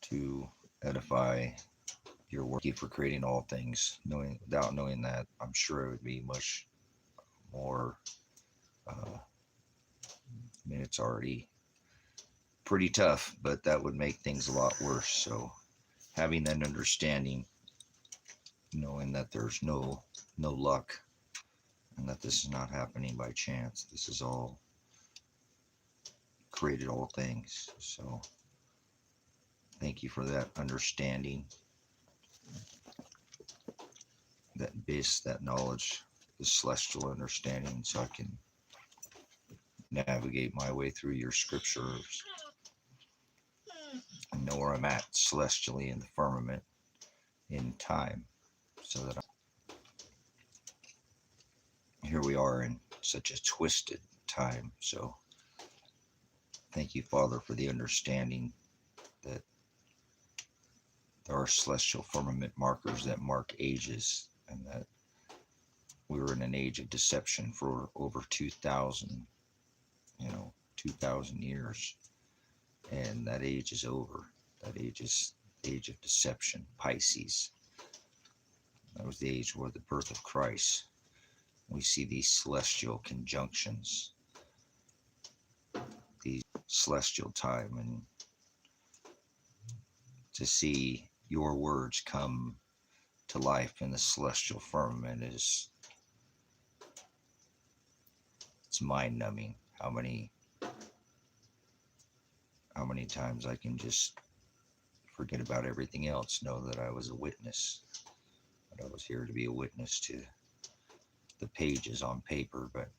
to edify your work. Thank you for creating all things. Without knowing that, I'm sure it would be much more. I mean, it's already pretty tough, but that would make things a lot worse. So having that understanding, knowing that there's no luck, and that this is not happening by chance. This is all created all things. So thank you for that understanding, that base, that knowledge, the celestial understanding, so I can navigate my way through your scriptures and know where I'm at celestially in the firmament in time, so that here we are in such a twisted time. So thank you, Father, for the understanding that there are celestial firmament markers that mark ages, and that we were in an age of deception for over 2,000, 2,000 years. And that age is over. That age is the age of deception, Pisces. That was the age where the birth of Christ. We see these celestial conjunctions, these celestial time, and to see your words come to life in the celestial firmament it's mind-numbing. How many times I can just forget about everything else, know that I was a witness, that I was here to be a witness to the pages on paper, but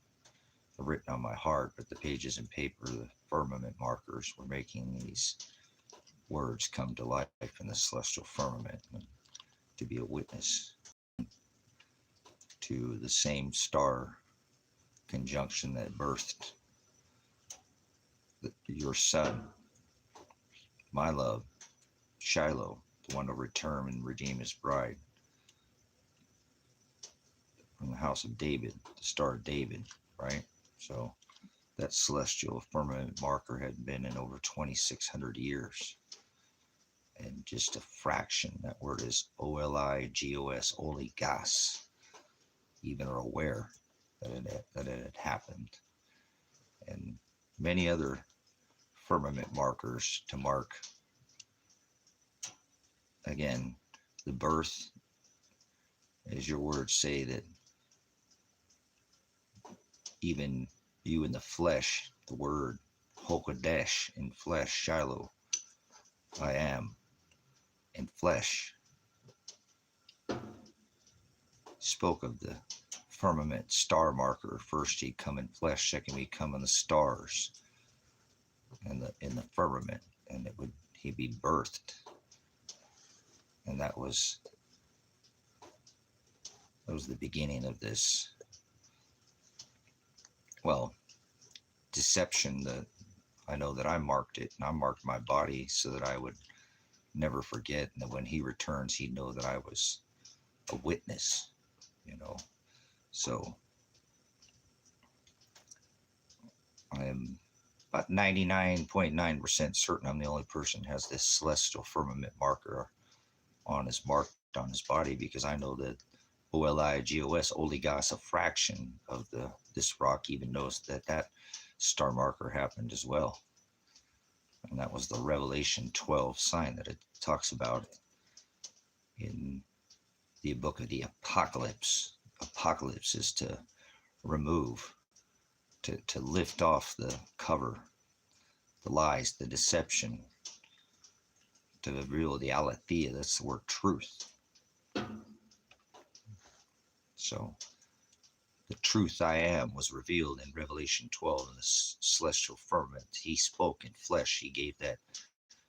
written on my heart, but the pages in paper, the firmament markers, were making these words come to life in the celestial firmament, and to be a witness to the same star conjunction that birthed your son, my love, Shiloh, the one to return and redeem his bride, from the house of David, the star of David, right? So that celestial firmament marker had been in over 2,600 years. And just a fraction, that word is oligos, oligos, even are aware that it had happened. And many other firmament markers to mark, again, the birth, as your words say, that even you in the flesh, the word Hokodesh in flesh, Shiloh, I am in flesh, spoke of the firmament star marker. First he'd come in flesh, second he'd come in the stars and in the firmament, and he'd be birthed. And that was the beginning of this, well, deception. That I know that I marked it, and I marked my body so that I would never forget, and that when he returns, he'd know that I was a witness, So I am about 99.9% certain I'm the only person who has this celestial firmament marker marked on his body, because I know that oligos, oligos, a fraction of this rock, even knows that star marker happened as well. And that was the Revelation 12 sign that it talks about in the book of the Apocalypse. Apocalypse is to remove, to lift off the cover, the lies, the deception, to reveal the aletheia. That's the word truth. So the truth I am was revealed in Revelation 12 in the celestial firmament. He spoke in flesh. He gave that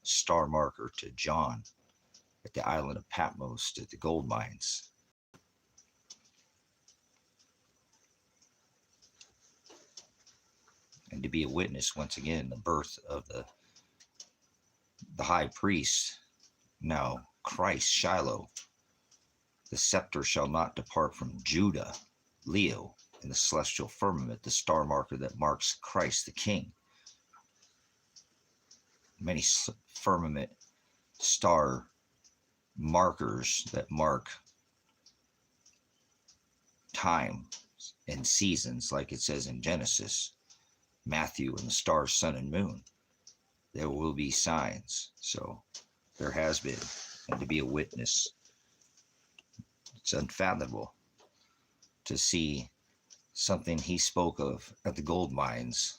star marker to John at the island of Patmos, at the gold mines. And to be a witness, once again, the birth of the high priest, now Christ, Shiloh. The scepter shall not depart from Judah, Leo, in the celestial firmament, the star marker that marks Christ the King. Many firmament star markers that mark time and seasons, like it says in Genesis, Matthew, and the stars, sun, and moon. There will be signs. So there has been, and to be a witness, it's unfathomable to see something he spoke of at the gold mines,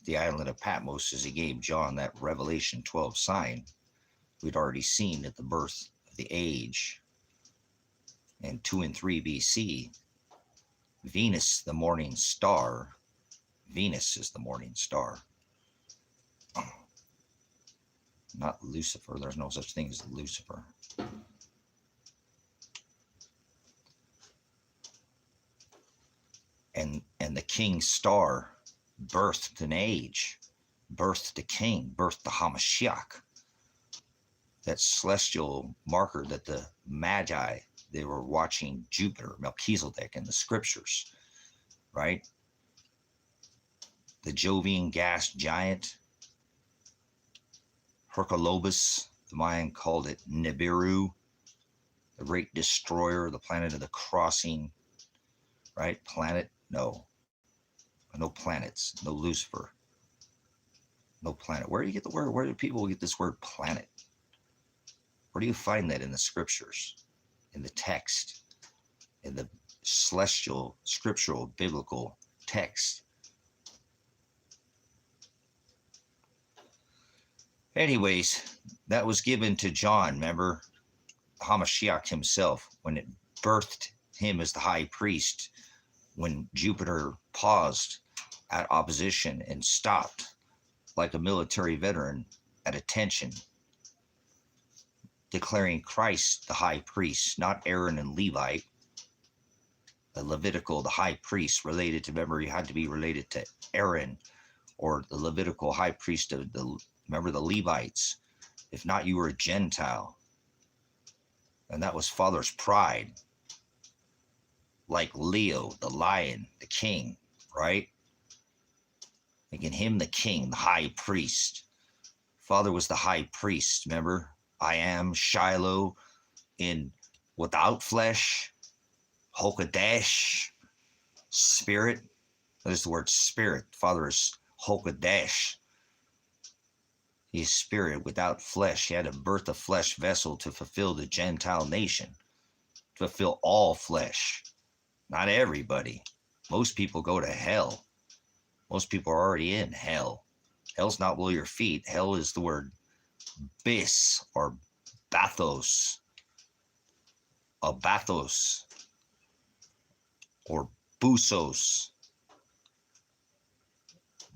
the island of Patmos, as he gave John that Revelation 12 sign we'd already seen at the birth of the age. In 2 and 3 BC, Venus, the morning star, Venus is the morning star. Not Lucifer. There's no such thing as Lucifer. And the king's star birthed an age, birthed a king, birthed the Hamashiach. That celestial marker that the Magi, they were watching Jupiter, Melchizedek in the scriptures, right? The Jovian gas giant, Hercolobus, the Mayan called it Nibiru, the great destroyer, the planet of the crossing, right? Planet? No planets, no Lucifer, no planet. Where do you get the word? Where do people get this word planet? Where do you find that in the scriptures, in the text, in the celestial, scriptural, biblical text? Anyways, that was given to John, remember? Hamashiach himself, when it birthed him as the high priest, when Jupiter paused at opposition and stopped like a military veteran at attention, declaring Christ the high priest, not Aaron and Levite, the Levitical, the high priest, related to, remember, you had to be related to Aaron or the Levitical high priest of the, remember, the Levites. If not, you were a Gentile. And that was Father's pride. Like Leo, the lion, the king, right? Making him the king, the high priest. Father was the high priest, remember? I am Shiloh in without flesh, Hokadesh, spirit. That is the word spirit. Father is Hokadesh. He's spirit without flesh. He had to birth a flesh vessel to fulfill the Gentile nation, to fulfill all flesh. Not everybody. Most people go to hell. Most people are already in hell. Hell's not below your feet. Hell is the word bis or bathos. Abathos or busos.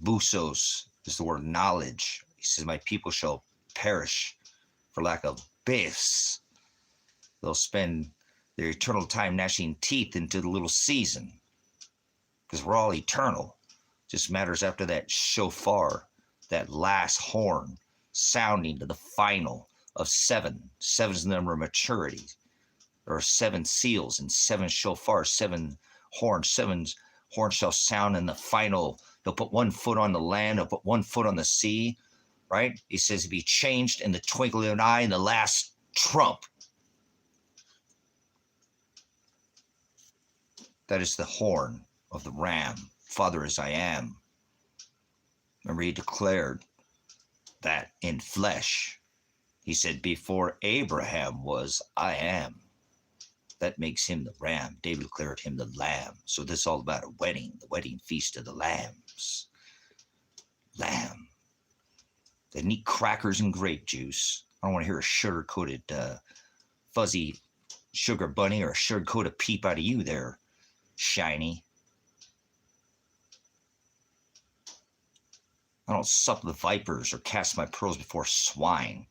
Busos is the word knowledge. He says, my people shall perish for lack of bis. They'll spend their eternal time gnashing teeth into the little season, because we're all eternal. Just matters after that shofar, that last horn sounding to the final of seven. Seven's the number of maturity. There are 7 seals and 7 shofars, 7 horns. 7 horns shall sound in the final. He'll put 1 foot on the land, he'll put 1 foot on the sea, right? He says, be changed in the twinkling of an eye in the last trump. That is the horn of the ram. Father, as I am. Remember, he declared that in flesh. He said, before Abraham was, I am. That makes him the ram. David declared him the lamb. So this is all about a wedding, the wedding feast of the lambs. Lamb. They need crackers and grape juice. I don't want to hear a sugar-coated fuzzy sugar bunny or a sugar-coated peep out of you there, Shiny. I don't sup with vipers or cast my pearls before swine.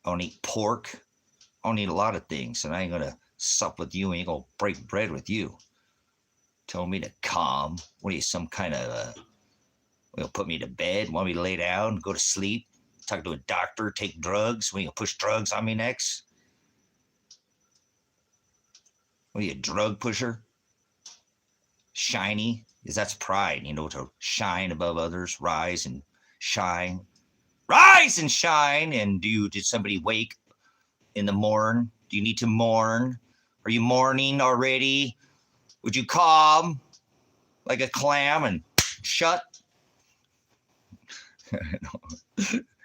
I don't eat pork. I don't eat a lot of things, and I ain't gonna sup with you. I ain't gonna break bread with you. Tell me to calm. What are you, some kind of, put me to bed? Want me to lay down, go to sleep? Talk to a doctor, take drugs? What, you gonna push drugs on me next? What are you, a drug pusher? Shiny? Because that's pride, to shine above others, rise and shine. Rise and shine. And did somebody wake in the morn? Do you need to mourn? Are you mourning already? Would you calm like a clam and shut?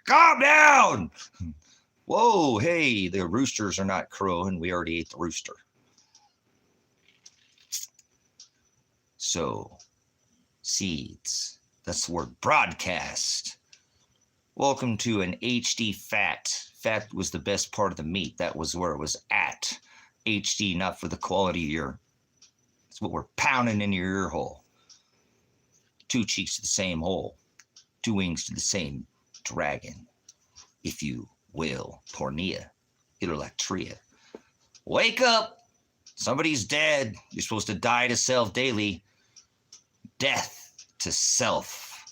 Calm down! Whoa, hey, the roosters are not crowing. We already ate the rooster. So, seeds. That's the word broadcast. Welcome to an HD fat. Fat was the best part of the meat. That was where it was at. HD, not for the quality of your. It's what we're pounding in your ear hole. 2 cheeks to the same hole. 2 wings to the same dragon. If you will, pornea, idolatria. Wake up! Somebody's dead. You're supposed to die to self daily. Death to self.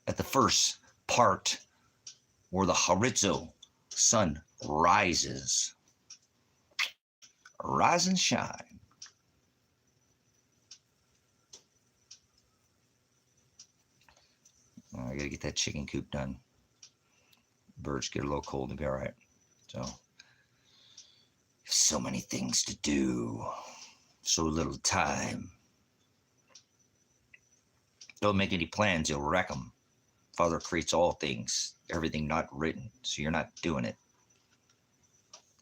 At the first part, where the horizo, sun rises. Rise and shine. I gotta get that chicken coop done. Birds get a little cold and be all right. So many things to do. So little time. Don't make any plans, you'll wreck them. Father creates all things, everything not written, so you're not doing it.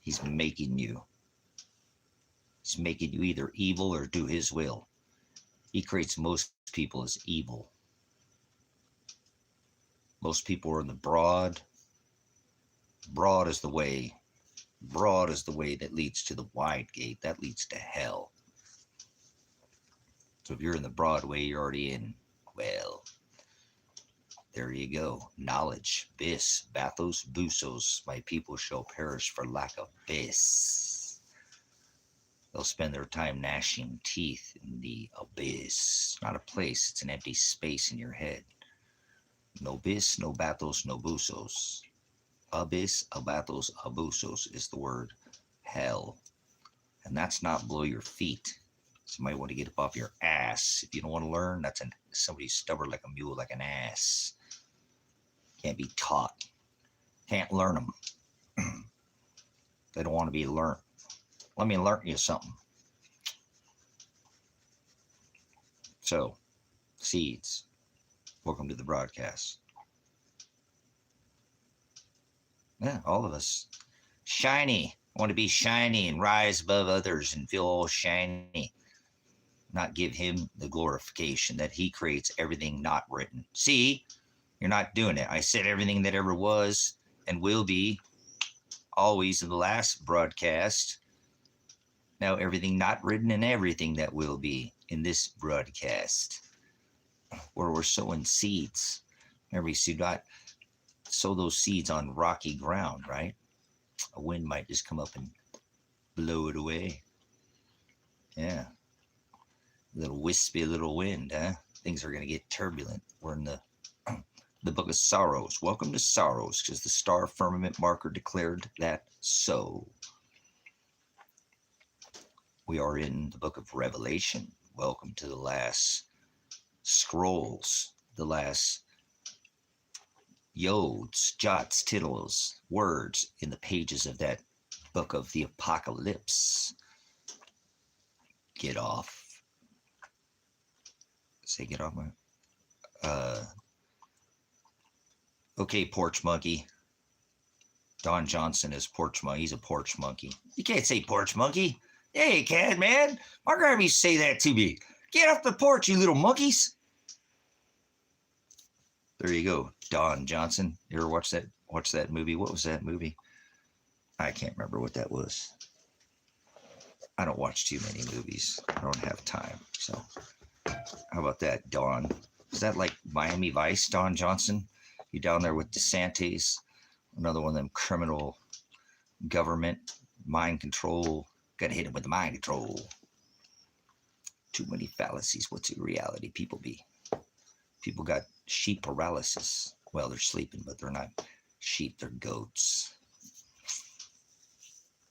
He's making you. He's making you either evil or do his will. He creates most people as evil. Most people are in the broad. Broad is the way. Broad is the way that leads to the wide gate. That leads to hell. So if you're in the broad way, you're already in. Well, there you go. Knowledge. Bis. Bathos. Busos. My people shall perish for lack of bis. They'll spend their time gnashing teeth in the abyss. Not a place. It's an empty space in your head. No bis, no bathos, no busos. Abyss, abathos, abusos is the word hell. And that's not below your feet. So you might want to get up off your ass. If you don't want to learn, that's somebody stubborn like a mule, like an ass. Can't be taught. Can't learn them. They don't want to be learned. Let me learn you something. So, seeds. Welcome to the broadcast. Yeah, all of us. Shiny. I want to be shiny and rise above others and feel all shiny. Not give him the glorification that he creates everything not written. See, you're not doing it. I said everything that ever was and will be always in the last broadcast. Now everything not written and everything that will be in this broadcast. Where we're sowing seeds. Remember, you see, not sow those seeds on rocky ground, right? A wind might just come up and blow it away. Yeah. A little wispy little wind, huh? Things are going to get turbulent. We're in the book of sorrows. Welcome to sorrows, because the star firmament marker declared that so. We are in the book of Revelation. Welcome to the last scrolls, the last yods, jots, tittles, words in the pages of that book of the apocalypse. Get off. Say get off my... Okay, porch monkey. Don Johnson is porch monkey. He's a porch monkey. You can't say porch monkey. Yeah, you can, man. My grandma used to say that to me. Get off the porch, you little monkeys. There you go, Don Johnson. You ever watch that movie? What was that movie? I can't remember what that was. I don't watch too many movies. I don't have time. So how about that, Don? Is that like Miami Vice, Don Johnson? You down there with DeSantis? Another one of them criminal government mind control. Gotta hit him with the mind control. Too many fallacies. What's the reality? People got sheep paralysis. Well, they're sleeping, but they're not sheep. They're goats.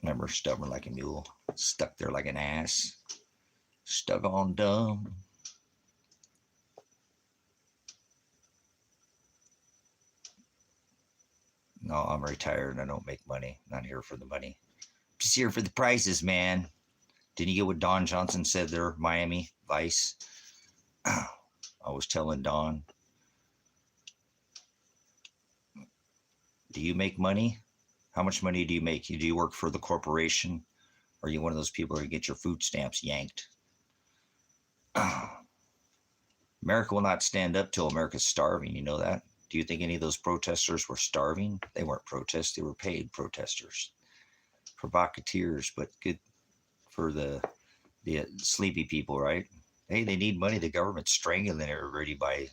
Remember, stubborn like a mule, stuck there like an ass, stuck on dumb. No, I'm retired and I don't make money. Not here for the money. Just here for the prizes, man. Didn't you get what Don Johnson said there, Miami Vice? I was telling Don, do you make money? How much money do you make? Do you work for the corporation? Or are you one of those people who get your food stamps yanked? America will not stand up till America's starving. You know that? Do you think any of those protesters were starving? They weren't protests. They were paid protesters. Provocateurs, but good for the sleepy people, right? Hey, they need money. The government's strangling everybody by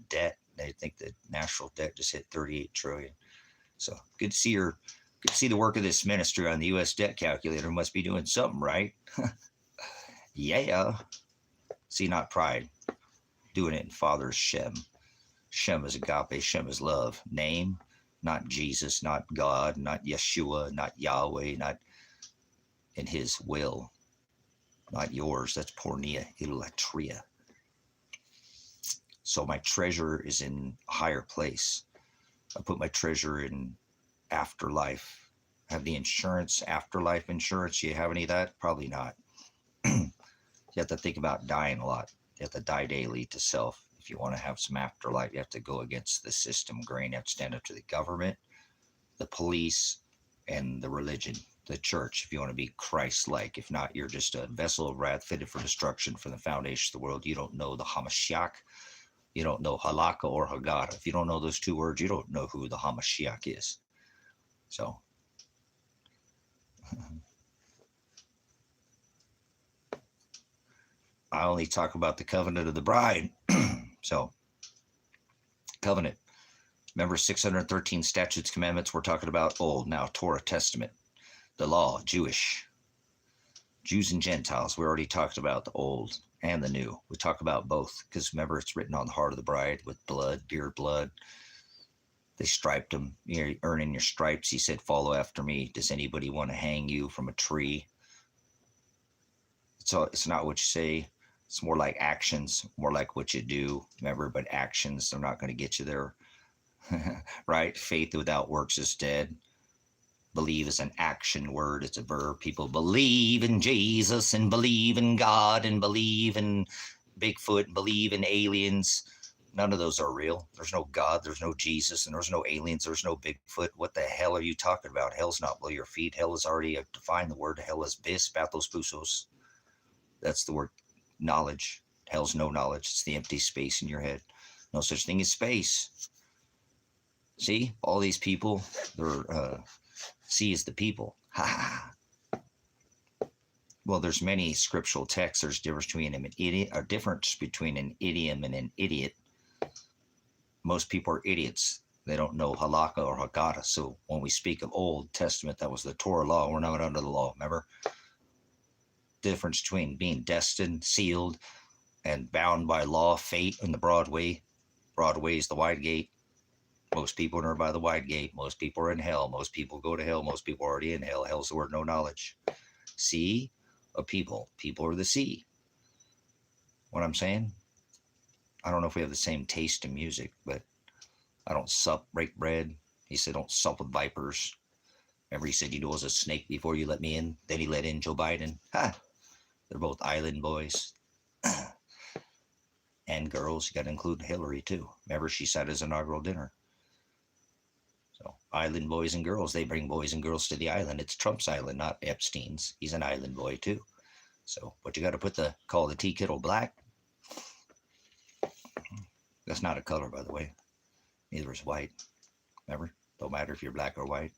debt. They think the national debt just hit 38 trillion. So good to see good to see the work of this ministry on the U.S. debt calculator. Must be doing something right. Yeah. See, not pride. Doing it in Father's Shem. Shem is agape. Shem is love. Name, not Jesus, not God, not Yeshua, not Yahweh, not in His will, not yours. That's pornea, idolatria. So my treasure is in a higher place. I put my treasure in afterlife. I have the insurance, afterlife insurance. You have any of that? Probably not. You have to think about dying a lot. You have to die daily to self. If you want to have some afterlife, you have to go against the system grain. You have to stand up to the government, the police, and the religion, the church, if you want to be Christ-like. If not, you're just a vessel of wrath fitted for destruction from the foundation of the world. You don't know the Hamashiach. You don't know Halakha or Haggadah. If you don't know those two words, you don't know who the Hamashiach is. So, I only talk about the covenant of the bride. So, covenant. Remember 613 statutes, commandments. We're talking about old now, Torah, Testament, the law, Jewish, Jews and Gentiles. We already talked about the old and the new. We talk about both because remember it's written on the heart of the bride with blood, dear blood. They striped him. You're earning your stripes. He said, follow after me. Does anybody want to hang you from a tree? It's not what you say. It's more like actions, more like what you do. Remember, but actions, they're not going to get you there. Right? Faith without works is dead. Believe is an action word. It's a verb. People believe in Jesus and believe in God and believe in Bigfoot and believe in aliens. None of those are real. There's no God, there's no Jesus, and there's no aliens, there's no Bigfoot. What the hell are you talking about? Hell's not below your feet. Hell is already defined. The word hell is bis, bathos, pusos. That's the word knowledge. Hell's no knowledge. It's the empty space in your head. No such thing as space. See, all these people, they're see is the people. Ha ha. Well, there's many scriptural texts. There's difference between an idiot, a difference between an idiom and an idiot. Most people are idiots. They don't know halakha or haggadah. So when we speak of Old Testament, that was the Torah law. We're not under the law. Remember, difference between being destined, sealed, and bound by law, fate, and the broad way. Broad way is the wide gate. Most people are by the wide gate. Most people are in hell. Most people go to hell. Most people are already in hell. Hell's the word no knowledge. Sea of people. People are the sea. What I'm saying? I don't know if we have the same taste in music, but I don't sup, break bread. He said, don't sup with vipers. Remember he said, you know, I was a snake before you let me in. Then he let in Joe Biden. Ha! They're both island boys. And girls. You got to include Hillary, too. Remember she sat at his inaugural dinner. So island boys and girls, they bring boys and girls to the island. It's Trump's island, not Epstein's. He's an island boy too. So, but you got to call the tea kettle black. That's not a color, by the way. Neither is white. Remember, don't matter if you're black or white.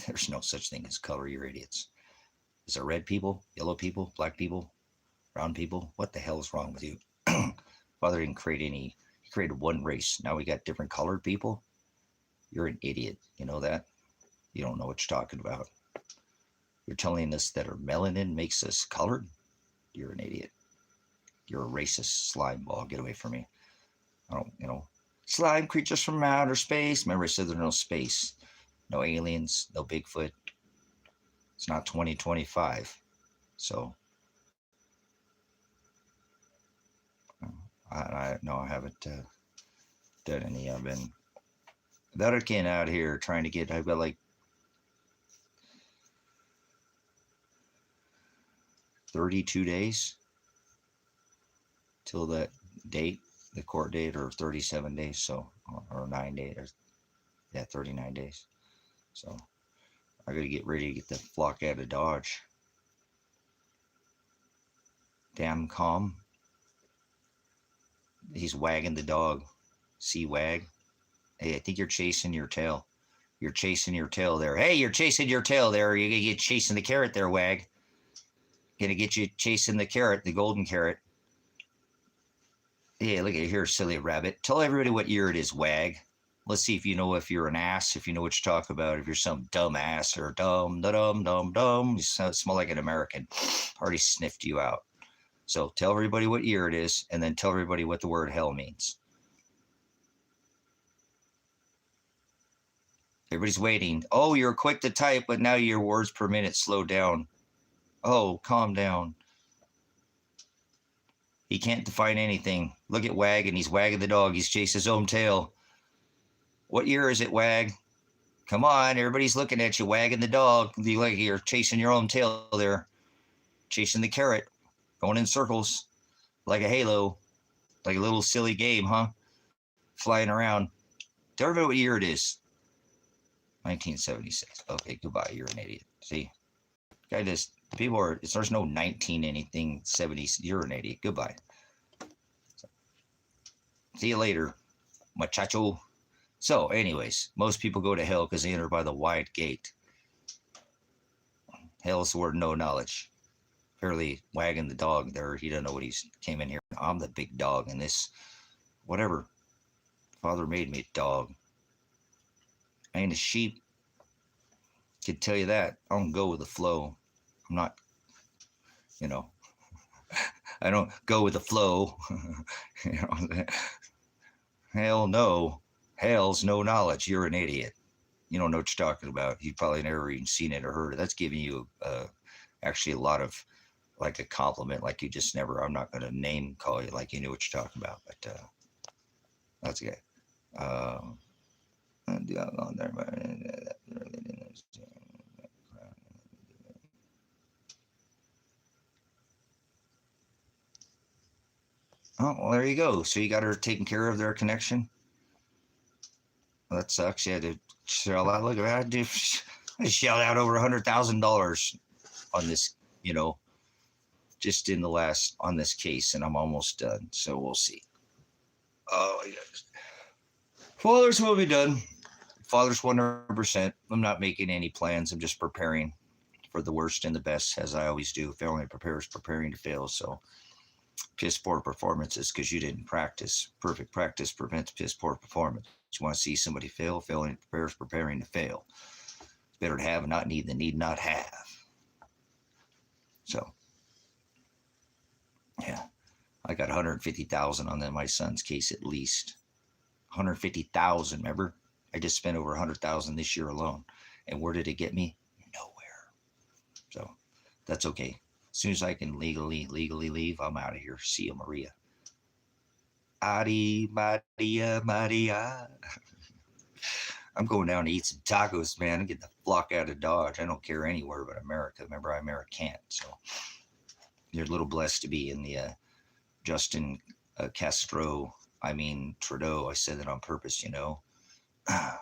There's no such thing as color. You're idiots. Is there red people, yellow people, black people, brown people? What the hell is wrong with you? Father didn't create any. He created one race. Now we got different colored people. You're an idiot. You know that? You don't know what you're talking about. You're telling us that our melanin makes us colored? You're an idiot. You're a racist slime ball. Get away from me. I don't, slime creatures from outer space. Remember I said there's no space. No aliens, no Bigfoot. It's not 2025. So, I haven't done any. I've been American out here trying to get. I've got like 32 days till that date, the court date, or 37 days. So, or 9 days, or yeah, 39 days. So I got to get ready to get the flock out of Dodge. Damn calm. He's wagging the dog. See, wag. Hey, I think you're chasing your tail. You're chasing your tail there. Hey, you're chasing your tail there. You're going to get chasing the carrot there, wag. Going to get you chasing the carrot, the golden carrot. Yeah, look at here, silly rabbit. Tell everybody what year it is, wag. Let's see if you know if you're an ass, if you know what you talk about, if you're some dumb ass or dumb, you smell like an American. Already sniffed you out. So tell everybody what year it is, and then tell everybody what the word hell means. Everybody's waiting. Oh, you're quick to type, but now your words per minute slow down. Oh, calm down. He can't define anything. Look at Wag, and he's wagging the dog. He's chasing his own tail. What year is it, Wag? Come on, everybody's looking at you, wagging the dog. You're chasing your own tail there. Chasing the carrot. Going in circles. Like a halo. Like a little silly game, huh? Flying around. Tell everybody what year it is. 1976. Okay, goodbye. You're an idiot. See? Guy just, people are, there's no 19 anything, 70s. You're an idiot. Goodbye. See you later, muchacho. So, anyways, most people go to hell because they enter by the wide gate. Hell is the word no knowledge. Fairly wagging the dog there. He doesn't know what he's came in here. I'm the big dog in this. Whatever. Father made me a dog. I ain't a sheep. Can tell you that. I don't go with the flow. I'm not, I don't go with the flow. Hell no. Hell's no knowledge. You're an idiot. You don't know what you're talking about. You've probably never even seen it or heard it. That's giving you actually a lot of like a compliment, like you just never, I'm not going to name call you like you knew what you're talking about, but that's okay. Oh, well, there you go. So you got her taking care of their connection? Well, that sucks. You had to shell out. Look, I shelled out over $100,000 on this, just in the last, on this case, and I'm almost done. So we'll see. Oh, yes. Father's will be done. Father's 100%. I'm not making any plans. I'm just preparing for the worst and the best, as I always do. Failing to prepare is preparing to fail. So piss poor performances because you didn't practice. Perfect practice prevents piss poor performance. You want to see somebody fail? Failing to prepare is preparing to fail. It's better to have and not need than need not have. So, yeah, I got 150,000 on my son's case at least. 150,000. Remember, I just spent over 100,000 this year alone, and where did it get me? Nowhere. So that's okay. As soon as I can legally leave, I'm out of here. See you, Maria. Adi, Maria, Maria. I'm going down to eat some tacos, man, and get the flock out of Dodge. I don't care anywhere but America. Remember, I'm American. So you're a little blessed to be in the Justin Trudeau. I said that on purpose, I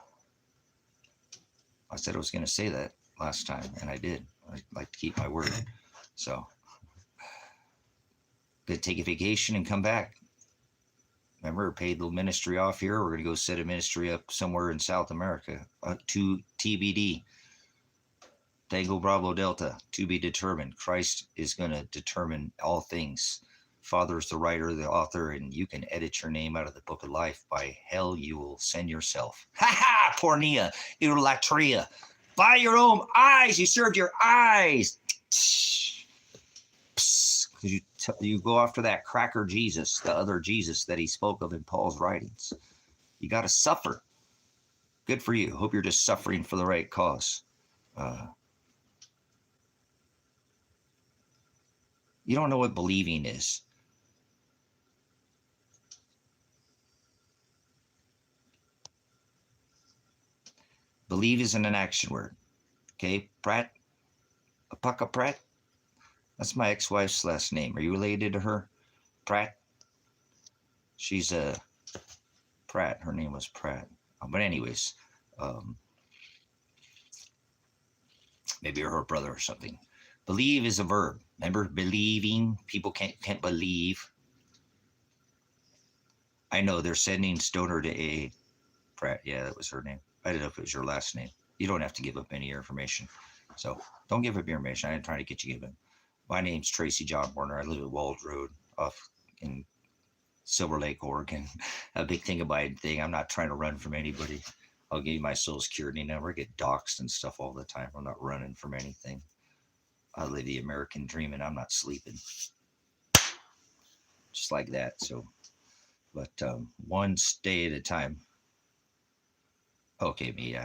said I was going to say that last time, and I did. I like to keep my word. So, gonna take a vacation and come back. Remember, paid the ministry off here. We're going to go set a ministry up somewhere in South America. To TBD. Tango Bravo Delta, to be determined. Christ is going to determine all things. Father is the writer, the author, and you can edit your name out of the book of life. By hell, you will send yourself. Ha ha! Pornea, idolatria. By your own eyes, you served your eyes. You go after that cracker Jesus, the other Jesus that he spoke of in Paul's writings. You got to suffer. Good for you. Hope you're just suffering for the right cause. You don't know what believing is. Believe isn't an action word. Okay, Pratt, Apaka Pratt. That's my ex-wife's last name. Are you related to her? Pratt. She's a Pratt. Her name was Pratt. But anyways, um, maybe you're her brother or something. Believe is a verb. Remember, believing. People can't believe. I know they're sending Stoner to A. Pratt. Yeah, that was her name. I didn't know if it was your last name. You don't have to give up any of your information. So don't give up your information. I ain't trying to get you given. My name's Tracy John Warner. I live at Wald Road off in Silver Lake, Oregon. A big thing about anything. I'm not trying to run from anybody. I'll give you my social security number. I get doxxed and stuff all the time. I'm not running from anything. I live the American dream and I'm not sleeping. Just like that. So, but one day at a time. Okay, me.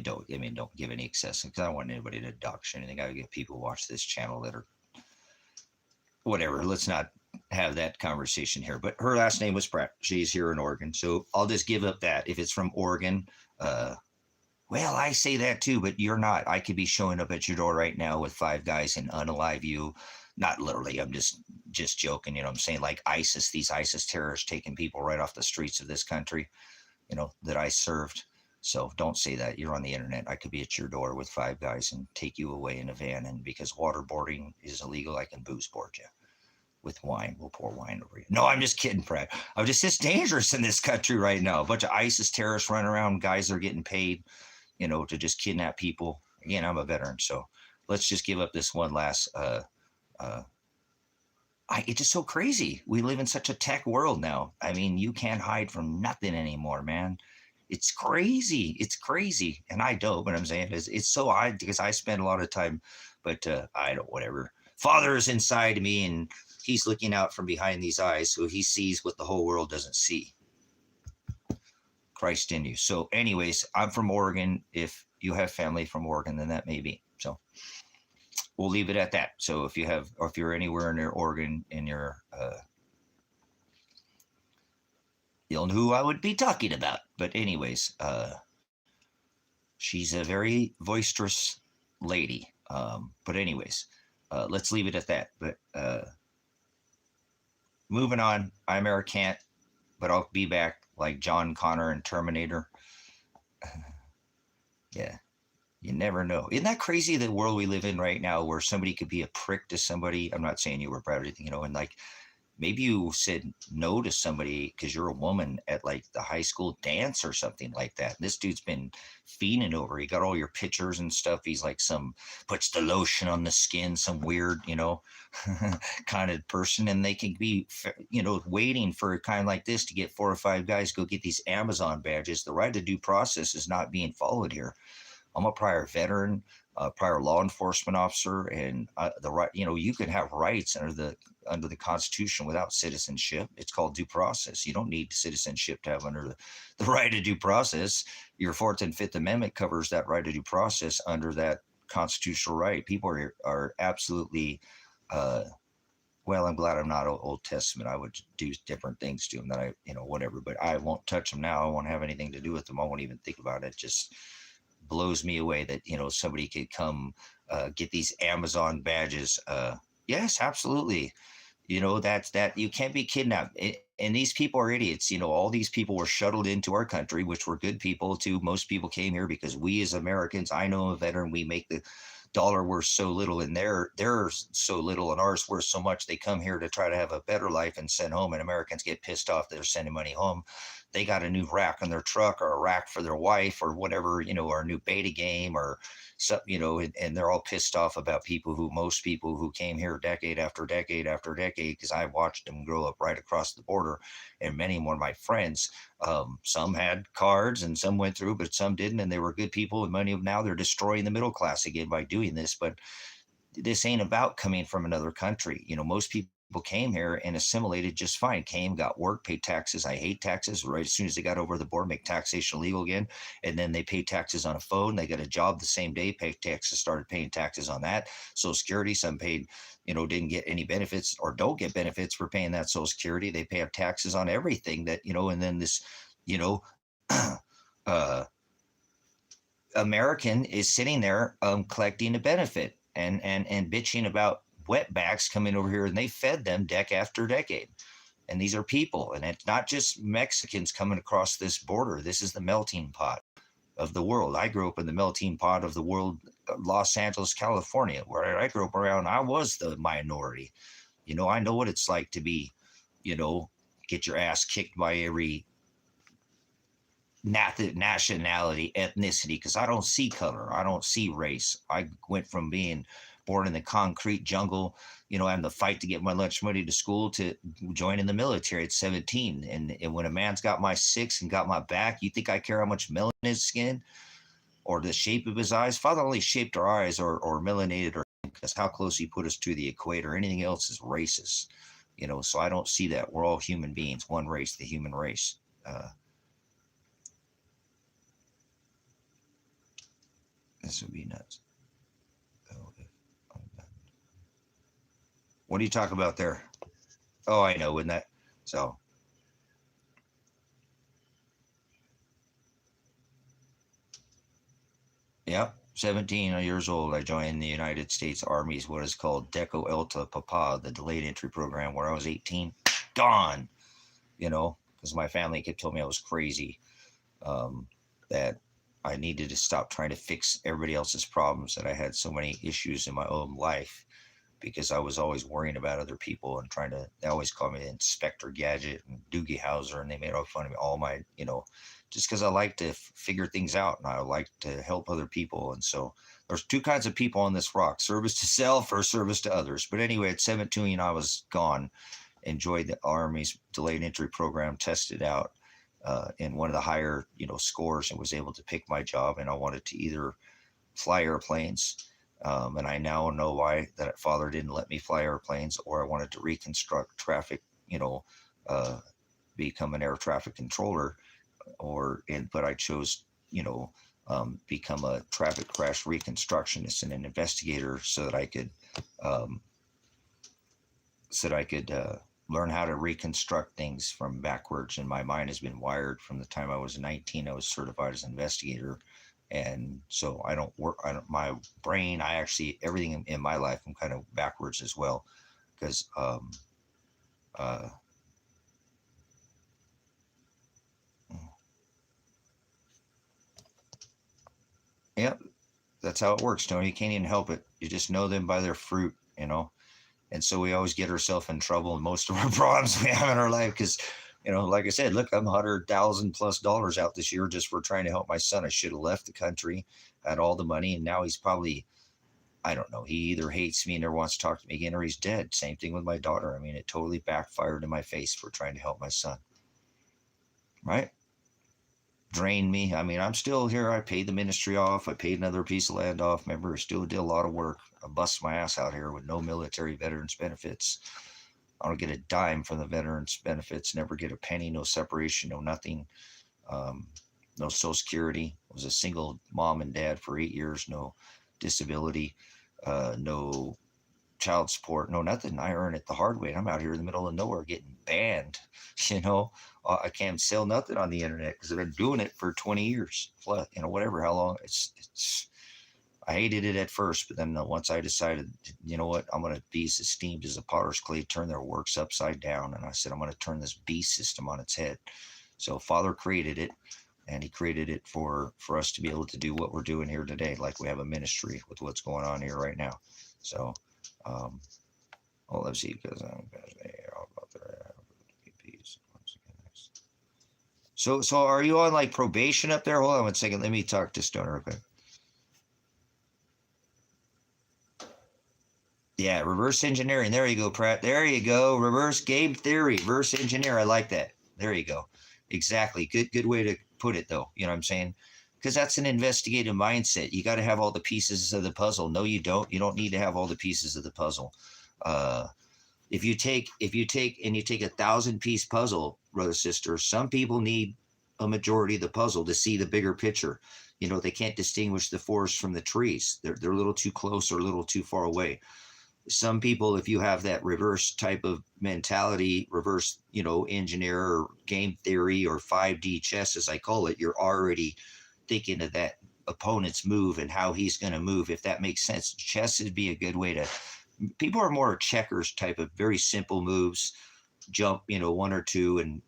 Don't give any excessive because I don't want anybody to dox or anything. I get people watch this channel that are whatever. Let's not have that conversation here. But her last name was Pratt. She's here in Oregon, so I'll just give up that. If it's from Oregon, well, I say that too, but you're not. I could be showing up at your door right now with 5 guys and unalive you. Not literally. I'm just joking. You know what I'm saying? Like ISIS, these ISIS terrorists taking people right off the streets of this country. That I served. So don't say that. You're on the internet. I could be at your door with 5 guys and take you away in a van. And because waterboarding is illegal, I can booze board you with wine. We'll pour wine over you. No, I'm just kidding, Brad. It's dangerous in this country right now. A bunch of ISIS terrorists running around. Guys are getting paid, to just kidnap people. Again, I'm a veteran, so let's just give up this one last. It's just so crazy. We live in such a tech world now. I mean, you can't hide from nothing anymore, man. It's crazy. It's crazy. And I don't, but I'm saying it's so odd because I spend a lot of time, but I don't, whatever. Father is inside me and he's looking out from behind these eyes. So he sees what the whole world doesn't see. Christ in you. So, anyways, I'm from Oregon. If you have family from Oregon, then that may be. So we'll leave it at that. So if you're anywhere near Oregon and you'll know who I would be talking about. But anyways, she's a very boisterous lady. But anyways, let's leave it at that. But moving on, I'm Eric Cant, but I'll be back like John Connor and Terminator. Yeah. You never know. Isn't that crazy, the world we live in right now where somebody could be a prick to somebody? I'm not saying you were proud or anything, and like maybe you said no to somebody because you're a woman at like the high school dance or something like that. This dude's been fiending over. He got all your pictures and stuff. He's like puts the lotion on the skin, some weird, kind of person. And they can be, waiting for a kind like this to get 4 or 5 guys go get these Amazon badges. The right to due process is not being followed here. I'm a prior veteran, prior law enforcement officer, and the right. You can have rights under the Constitution without citizenship. It's called due process. You don't need citizenship to have under the right to due process. Your Fourth and Fifth Amendment covers that right to due process under that constitutional right. People are absolutely. Well, I'm glad I'm not Old Testament. I would do different things to them that whatever. But I won't touch them now. I won't have anything to do with them. I won't even think about it. Just blows me away that somebody could come get these Amazon badges. Yes, absolutely. That you can't be kidnapped. And these people are idiots. All these people were shuttled into our country, which were good people too. Most people came here because we as Americans, I know a veteran, we make the dollar worth so little and they're so little and ours worth so much. They come here to try to have a better life and send home, and Americans get pissed off they're sending money home. They got a new rack on their truck or a rack for their wife or whatever, or a new beta game or something, and they're all pissed off about most people who came here decade after decade after decade, because I watched them grow up right across the border, and many more of my friends, some had cards and some went through, but some didn't, and they were good people with money. Now they're destroying the middle class again by doing this. But this ain't about coming from another country. Most people came here and assimilated just fine. Came, got work, paid taxes. I hate taxes. Right as soon as they got over the border, make taxation legal again. And then they pay taxes on a phone. They got a job the same day, pay taxes, started paying taxes on that. Social Security, some paid, didn't get any benefits or don't get benefits for paying that Social Security. They pay taxes on everything that, and then this, uh, American is sitting there collecting the benefit and bitching about wetbacks coming over here, and they fed them decade after decade. And these are people, and it's not just Mexicans coming across this border. This is the melting pot of the world. I grew up in the melting pot of the world, Los Angeles, California, where I grew up around. I was the minority. I know what it's like to be, get your ass kicked by every nationality, ethnicity, because I don't see color. I don't see race. I went from being born in the concrete jungle, having to fight to get my lunch money to school, to joining the military at 17. And when a man's got my six and got my back, you think I care how much melanin in his skin or the shape of his eyes? Father only shaped our eyes or melanated, or because how close he put us to the equator. Anything else is racist, so I don't see that. We're all human beings, one race, the human race. This would be nuts. What do you talk about there? Oh, I know, wouldn't that? So, yep, 17 years old, I joined the United States Army's what is called Deco Elta Papa, the delayed entry program, where I was 18, gone, because my family kept telling me I was crazy, that I needed to stop trying to fix everybody else's problems, that I had so many issues in my own life because I was always worrying about other people and they always called me Inspector Gadget and Doogie Howser, and they made all fun of me, all my, just because I like to figure things out and I like to help other people. And so there's two kinds of people on this rock: service to self or service to others. But anyway, at 17, I was gone, enjoyed the Army's delayed entry program, tested out in one of the higher, scores, and was able to pick my job. And I wanted to either fly airplanes, and I now know why that father didn't let me fly airplanes, or I wanted to reconstruct traffic, become an air traffic controller, but I chose, become a traffic crash reconstructionist and an investigator so that I could, learn how to reconstruct things from backwards. And my mind has been wired from the time I was 19. I was certified as an investigator. And so my brain, everything in my life, I'm kind of backwards as well. Because, yep, that's how it works, Tony. You can't even help it. You just know them by their fruit, And so we always get ourselves in trouble in most of our problems we have in our life because, like I said, look, I'm $100,000+ out this year just for trying to help my son. I should have left the country, had all the money, and now he's probably, I don't know, he either hates me and never wants to talk to me again, or he's dead. Same thing with my daughter. I mean, it totally backfired in my face for trying to help my son. Right? Drained me. I mean, I'm still here. I paid the ministry off. I paid another piece of land off. Remember, I still did a lot of work. I bust my ass out here with no military veterans benefits. I don't get a dime from the veterans benefits. Never get a penny. No separation. No nothing. No Social Security. I was a single mom and dad for 8 years. No disability. No child support. No nothing. I earn it the hard way. And I'm out here in the middle of nowhere getting banned. I can't sell nothing on the internet because I've been doing it for 20 years, whatever, how long. I hated it at first, but then once I decided, you know what, I'm going to be as esteemed as a potter's clay, turn their works upside down. And I said, I'm going to turn this beast system on its head. So Father created it, and he created it for us to be able to do what we're doing here today. Like we have a ministry with what's going on here right now. So, let's see, because I'm going to all about their PPs. So are you on like probation up there? Hold on 1 second. Let me talk to Stoner real quick. Yeah, reverse engineering. There you go, Pratt. There you go. Reverse game theory. Reverse engineer. I like that. There you go. Exactly. Good way to put it, though. You know what I'm saying? Because that's an investigative mindset. You got to have all the pieces of the puzzle. No, you don't. You don't need to have all the pieces of the puzzle. If you take 1,000-piece puzzle, brother, sister, some people need a majority of the puzzle to see the bigger picture. They can't distinguish the forest from the trees. They're a little too close or a little too far away. Some people, if you have that reverse type of mentality, reverse, engineer or game theory or 5D chess, as I call it, you're already thinking of that opponent's move and how he's going to move, if that makes sense. Chess would be a good way to. People are more checkers type of very simple moves, jump, one or two, and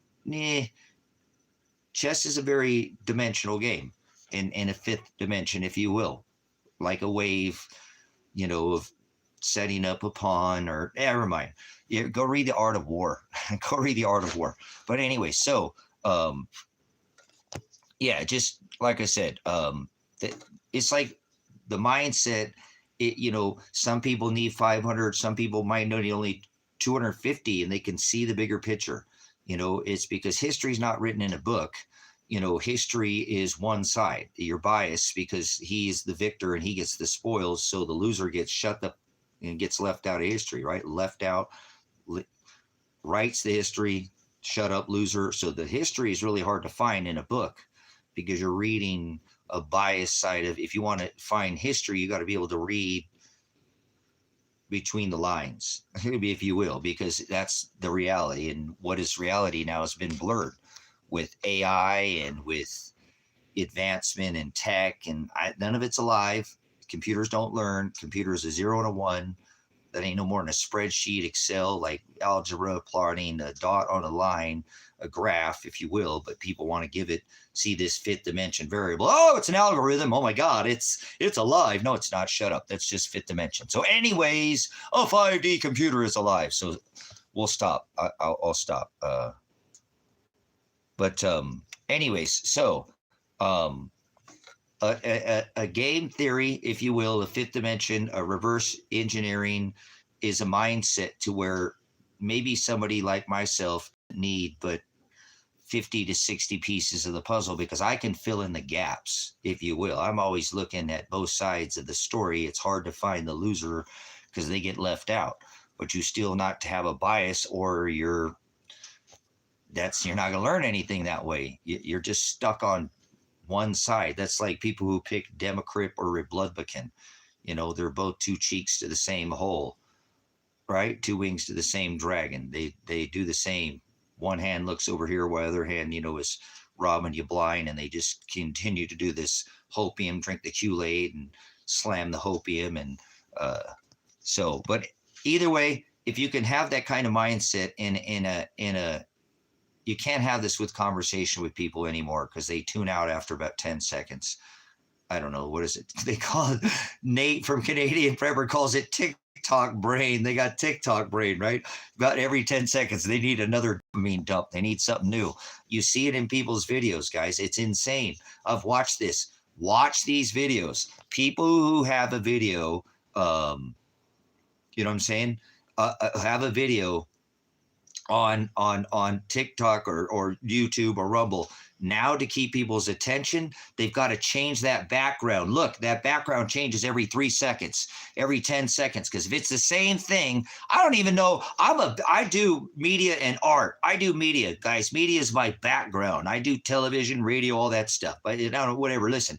chess is a very dimensional game in a fifth dimension, if you will, like a wave, of setting up a pawn or never mind. Go read The Art of War. Go read The Art of War. But anyway, so just like I said, it's like the mindset. Some people need 500. Some people might need only 250, and they can see the bigger picture. It's because history is not written in a book. History is one side. You're biased because he's the victor and he gets the spoils. So the loser gets shut up and gets left out of history, right? Left out, writes the history, shut up, loser. So the history is really hard to find in a book because you're reading a biased side of. If you want to find history, you got to be able to read between the lines, if you will, because that's the reality. And what is reality now has been blurred with AI and with advancement in tech, and none of it's alive. Computers don't learn. Computers a 0 and a 1. That ain't no more than a spreadsheet, Excel, like algebra, plotting a dot on a line, a graph, if you will. But people want to give it, see this fifth dimension variable. Oh, it's an algorithm. Oh my God, it's alive. No, it's not. Shut up. That's just fifth dimension. So anyways, a 5D computer is alive. So we'll stop. I'll stop. But anyways, so a game theory, if you will, a fifth dimension, a reverse engineering is a mindset to where maybe somebody like myself need but 50 to 60 pieces of the puzzle, because I can fill in the gaps, if you will. I'm always looking at both sides of the story. It's hard to find the loser because they get left out, but you still not to have a bias, or you're not going to learn anything that way. You're just stuck on one side. That's like people who pick Democrat or Republican. They're both two cheeks to the same hole, right? Two wings to the same dragon. They do the same. One hand looks over here, while the other hand, is robbing you blind, and they just continue to do this hopium, drink the Kool-Aid and slam the hopium. And but either way, if you can have that kind of mindset in a you can't have this with conversation with people anymore, because they tune out after about 10 seconds. I don't know. What is it? They call it, Nate from Canadian Prepper calls it TikTok brain. They got TikTok brain, right? About every 10 seconds, they need another dopamine dump. They need something new. You see it in people's videos, guys. It's insane. I've watched this. Watch these videos. People who have a video, you know what I'm saying? Have a video on TikTok or YouTube or Rumble. Now, to keep people's attention, they've got to change that background. Look, that background changes every 3 seconds, every 10 seconds. Because if it's the same thing, I don't even know. I do media and art. I do media, guys. Media is my background. I do television, radio, all that stuff. But I don't know, whatever. Listen,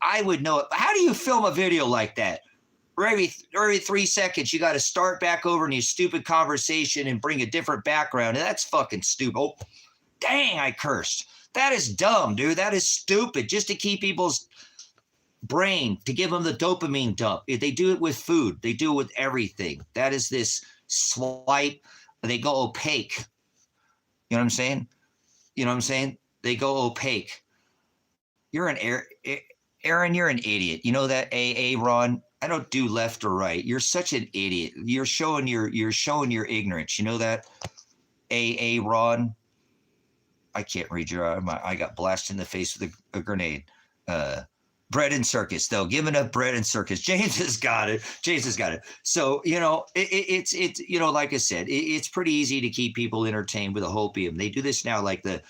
I would know it. How do you film a video like that? Every 3 seconds, you got to start back over in your stupid conversation and bring a different background. And that's fucking stupid. Oh, dang, I cursed. That is dumb, dude. That is stupid. Just to keep people's brain, to give them the dopamine dump. They do it with food. They do it with everything. That is this swipe. They go opaque. You know what I'm saying? They go opaque. You're an Aaron, you're an idiot. You know that, Ron? I don't do left or right. You're such an idiot. You're showing your ignorance. You know that, Ron? I can't read your. I got blasted in the face with a grenade. Bread and circus, though. Giving up bread and circus. James has got it. So it's like I said, it's pretty easy to keep people entertained with a hopium. They do this now, like the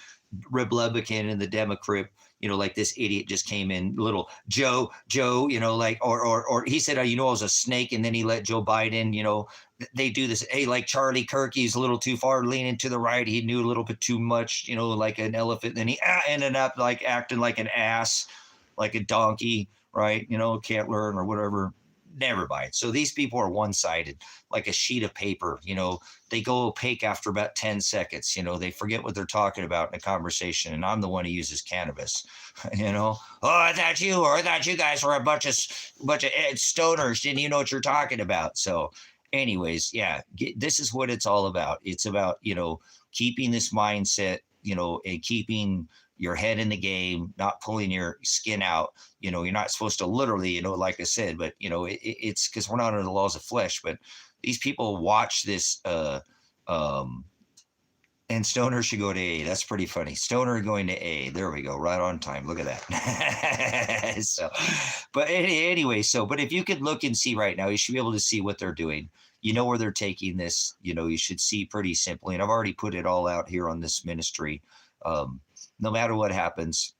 Republican and the Democrat. Like this idiot just came in, little Joe, like, or he said, I was a snake. And then he let Joe Biden, they do this. Hey, like Charlie Kirk, he's a little too far leaning to the right. He knew a little bit too much, like an elephant. Then he ended up like acting like an ass, like a donkey, right? Can't learn or whatever. never mind. So these people are one-sided, like a sheet of paper. They go opaque after about 10 seconds. They forget what they're talking about in a conversation, and I'm the one who uses cannabis. Oh, I thought you guys were a bunch of stoners. Didn't you know what you're talking about? So, anyways, yeah, this is what it's all about. It's about keeping this mindset, and keeping your head in the game, not pulling your skin out. You're not supposed to literally, like I said, but it's because we're not under the laws of flesh. But these people watch this, and Stoner should go to A. That's pretty funny. Stoner going to A. There we go. Right on time. Look at that. So, but anyway, but if you could look and see right now, you should be able to see what they're doing. Where they're taking this. You should see pretty simply. And I've already put it all out here on this ministry. No matter what happens,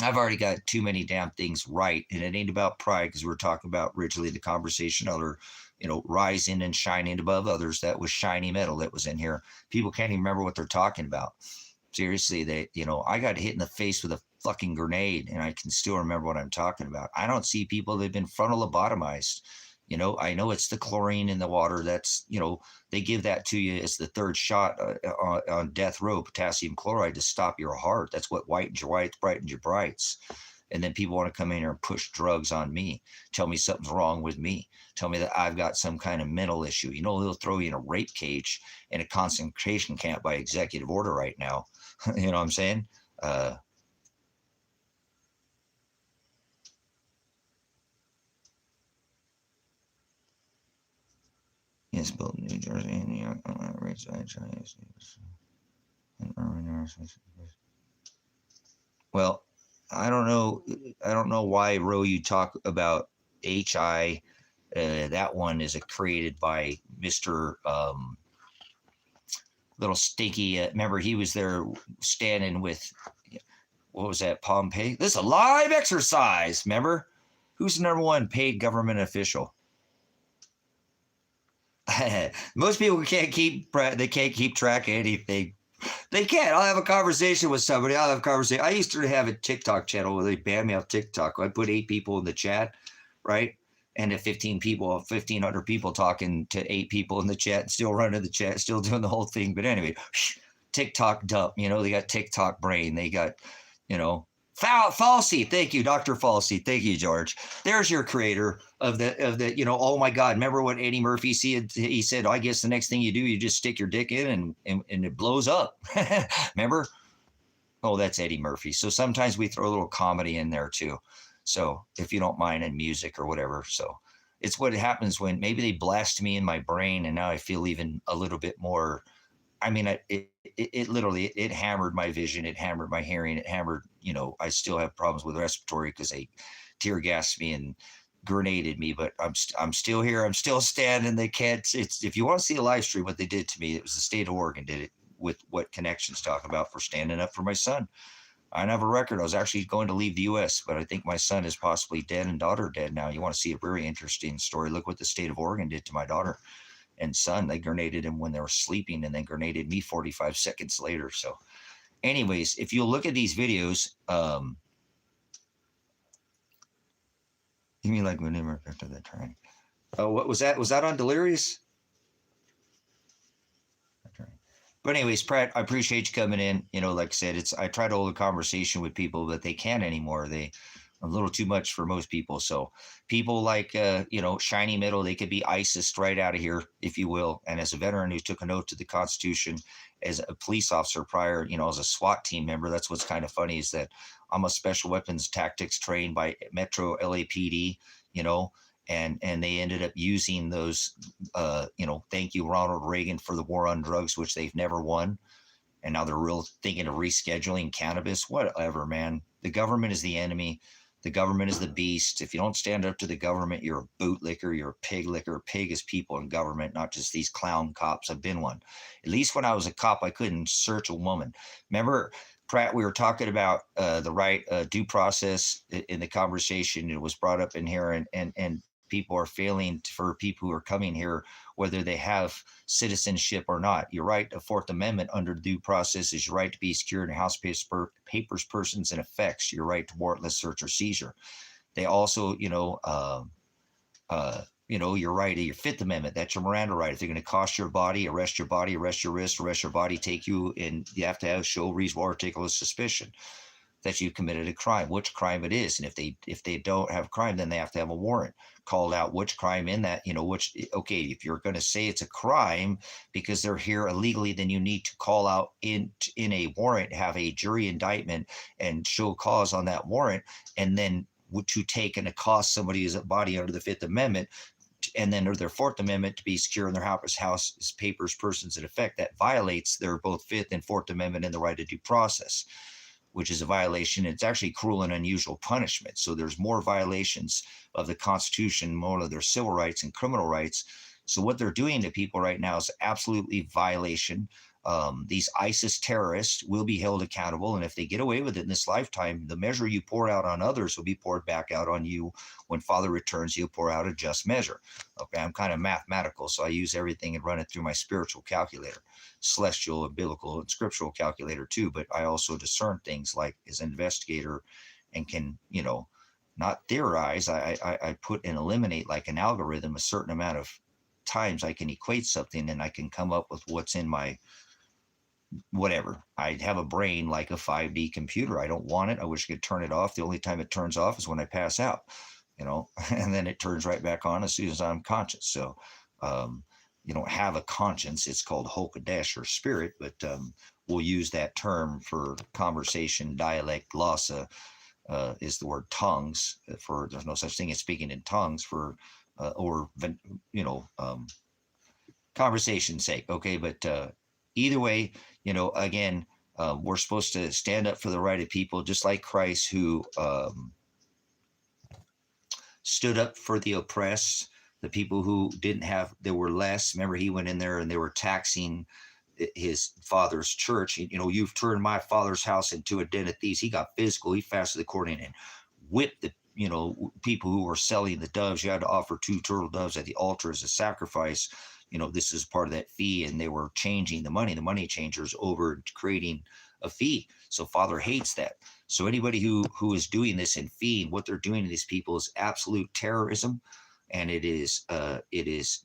I've already got too many damn things right. And it ain't about pride, because we're talking about originally the conversation, other, rising and shining above others. That was shiny metal that was in here. People can't even remember what they're talking about. Seriously, I got hit in the face with a fucking grenade, and I can still remember what I'm talking about. I don't see people that have been frontal lobotomized. I know it's the chlorine in the water. That's, they give that to you as the third shot on death row, potassium chloride, to stop your heart. That's what whitens your whites, brightens your brights. And then people want to come in here and push drugs on me, tell me something's wrong with me, tell me that I've got some kind of mental issue. They'll throw you in a rape cage in a concentration camp by executive order right now. You know what I'm saying? Yes, built in New Jersey and New York. Well, I don't know why, Ro, you talk about HI. That one is created by Mr. Little Stinky. Remember, he was there standing with, what was that, Pompey? This is a live exercise. Remember? Who's the number one paid government official? Most people can't keep track of anything. They can't. I'll have a conversation with somebody. I used to have a TikTok channel where they banned me off TikTok. I put 8 people in the chat, right? And if 1,500 people talking to 8 people in the chat, still running the chat, still doing the whole thing. But anyway, TikTok dump. They got TikTok brain. They got, Falsey. Thank you, Dr. Falsey. Thank you, George. There's your creator of the, oh my God. Remember what Eddie Murphy said? He said, I guess the next thing you do, you just stick your dick in and it blows up. Remember? Oh, that's Eddie Murphy. So sometimes we throw a little comedy in there too. So if you don't mind, and music or whatever. So it's what happens when maybe they blast me in my brain, and now I feel even a little bit more. I mean, it literally, it hammered my vision. It hammered my hearing. It hammered, I still have problems with respiratory because they tear gassed me and grenaded me, but I'm still here. I'm still standing. They can't, if you want to see a live stream, what they did to me, it was the state of Oregon did it with what Connections talk about for standing up for my son. I don't have a record. I was actually going to leave the U.S., but I think my son is possibly dead and daughter dead now. You want to see a very interesting story? Look what the state of Oregon did to my daughter and son. They grenaded him when they were sleeping, and then grenaded me 45 seconds later. So anyways, if you look at these videos, you mean like when they were after that train? Oh, what was that? Was that on Delirious? But anyways, Pratt, I appreciate you coming in. Like I said, I try to hold a conversation with people, but they can't anymore. They a little too much for most people. So people like, shiny metal, they could be ISIS right out of here, if you will. And as a veteran who took an oath to the Constitution, as a police officer prior, as a SWAT team member, that's what's kind of funny is that I'm a special weapons tactics trained by Metro LAPD, and they ended up using those, thank you, Ronald Reagan, for the war on drugs, which they've never won. And now they're real thinking of rescheduling cannabis, whatever, man. The government is the enemy. The government is the beast. If you don't stand up to the government, you're a bootlicker, you're a pig licker. Pig is people in government, not just these clown cops. I've been one. At least when I was a cop, I couldn't search a woman. Remember, Pratt, we were talking about the right due process in the conversation. It was brought up in here, and people are failing for people who are coming here, whether they have citizenship or not. Your right to Fourth Amendment under due process is your right to be secured in house papers, persons, and effects. Your right to warrantless search or seizure. They also, Your right, your Fifth Amendment, that's your Miranda right. If they're going to cost your body, arrest your wrist, arrest your body, take you, and you have to show reasonable articulate suspicion that you committed a crime, which crime it is. And if they don't have a crime, then they have to have a warrant called out which crime in that, okay, if you're going to say it's a crime because they're here illegally, then you need to call out in a warrant, have a jury indictment and show cause on that warrant, and then to take and accost somebody's body under the Fifth Amendment, and then or their Fourth Amendment to be secure in their house, papers, persons in effect. That violates their both Fifth and Fourth Amendment and the right to due process, which is a violation. It's actually cruel and unusual punishment. So there's more violations of the Constitution, more of their civil rights and criminal rights. So what they're doing to people right now is absolutely violation. These ISIS terrorists will be held accountable. And if they get away with it in this lifetime, the measure you pour out on others will be poured back out on you. When Father returns, you'll pour out a just measure. Okay, I'm kind of mathematical, so I use everything and run it through my spiritual calculator, celestial and biblical and scriptural calculator too. But I also discern things like as an investigator and can, not theorize. I put and eliminate like an algorithm, a certain amount of times I can equate something and I can come up with what's in my whatever. I have a brain like a 5D computer. I don't want it. I wish I could turn it off. The only time it turns off is when I pass out, and then it turns right back on as soon as I'm conscious. So you don't have a conscience. It's called Hokadesh or spirit, but we'll use that term for conversation, dialect, glossa is the word tongues for, there's no such thing as speaking in tongues for, conversation's sake. Okay. But either way, again, we're supposed to stand up for the right of people, just like Christ, who stood up for the oppressed, the people who didn't have, there were less. Remember, he went in there and they were taxing his father's church. You've turned my father's house into a den of thieves. He got physical. He fasted according and whipped the people who were selling the doves. You had to offer 2 turtle doves at the altar as a sacrifice. This is part of that fee, and they were changing the money changers over creating a fee. So Father hates that. So anybody who is doing this in fee, what they're doing to these people is absolute terrorism, and it is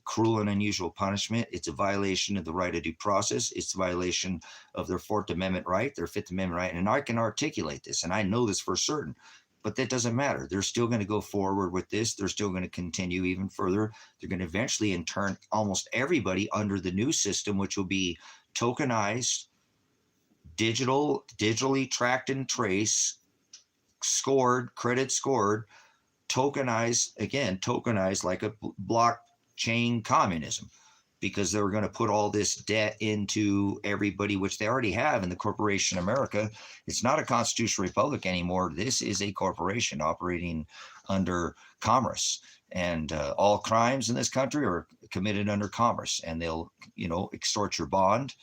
cruel and unusual punishment. It's a violation of the right of due process. It's a violation of their Fourth Amendment right, their Fifth Amendment right, and I can articulate this, and I know this for certain. But that doesn't matter. They're still going to go forward with this. They're still going to continue even further. They're going to eventually turn almost everybody under the new system, which will be tokenized, digitally tracked and traced, credit scored, tokenized like a blockchain communism, because they were going to put all this debt into everybody, which they already have in the corporation America. It's not a constitutional republic anymore. This is a corporation operating under commerce, and all crimes in this country are committed under commerce, and they'll, extort your bond.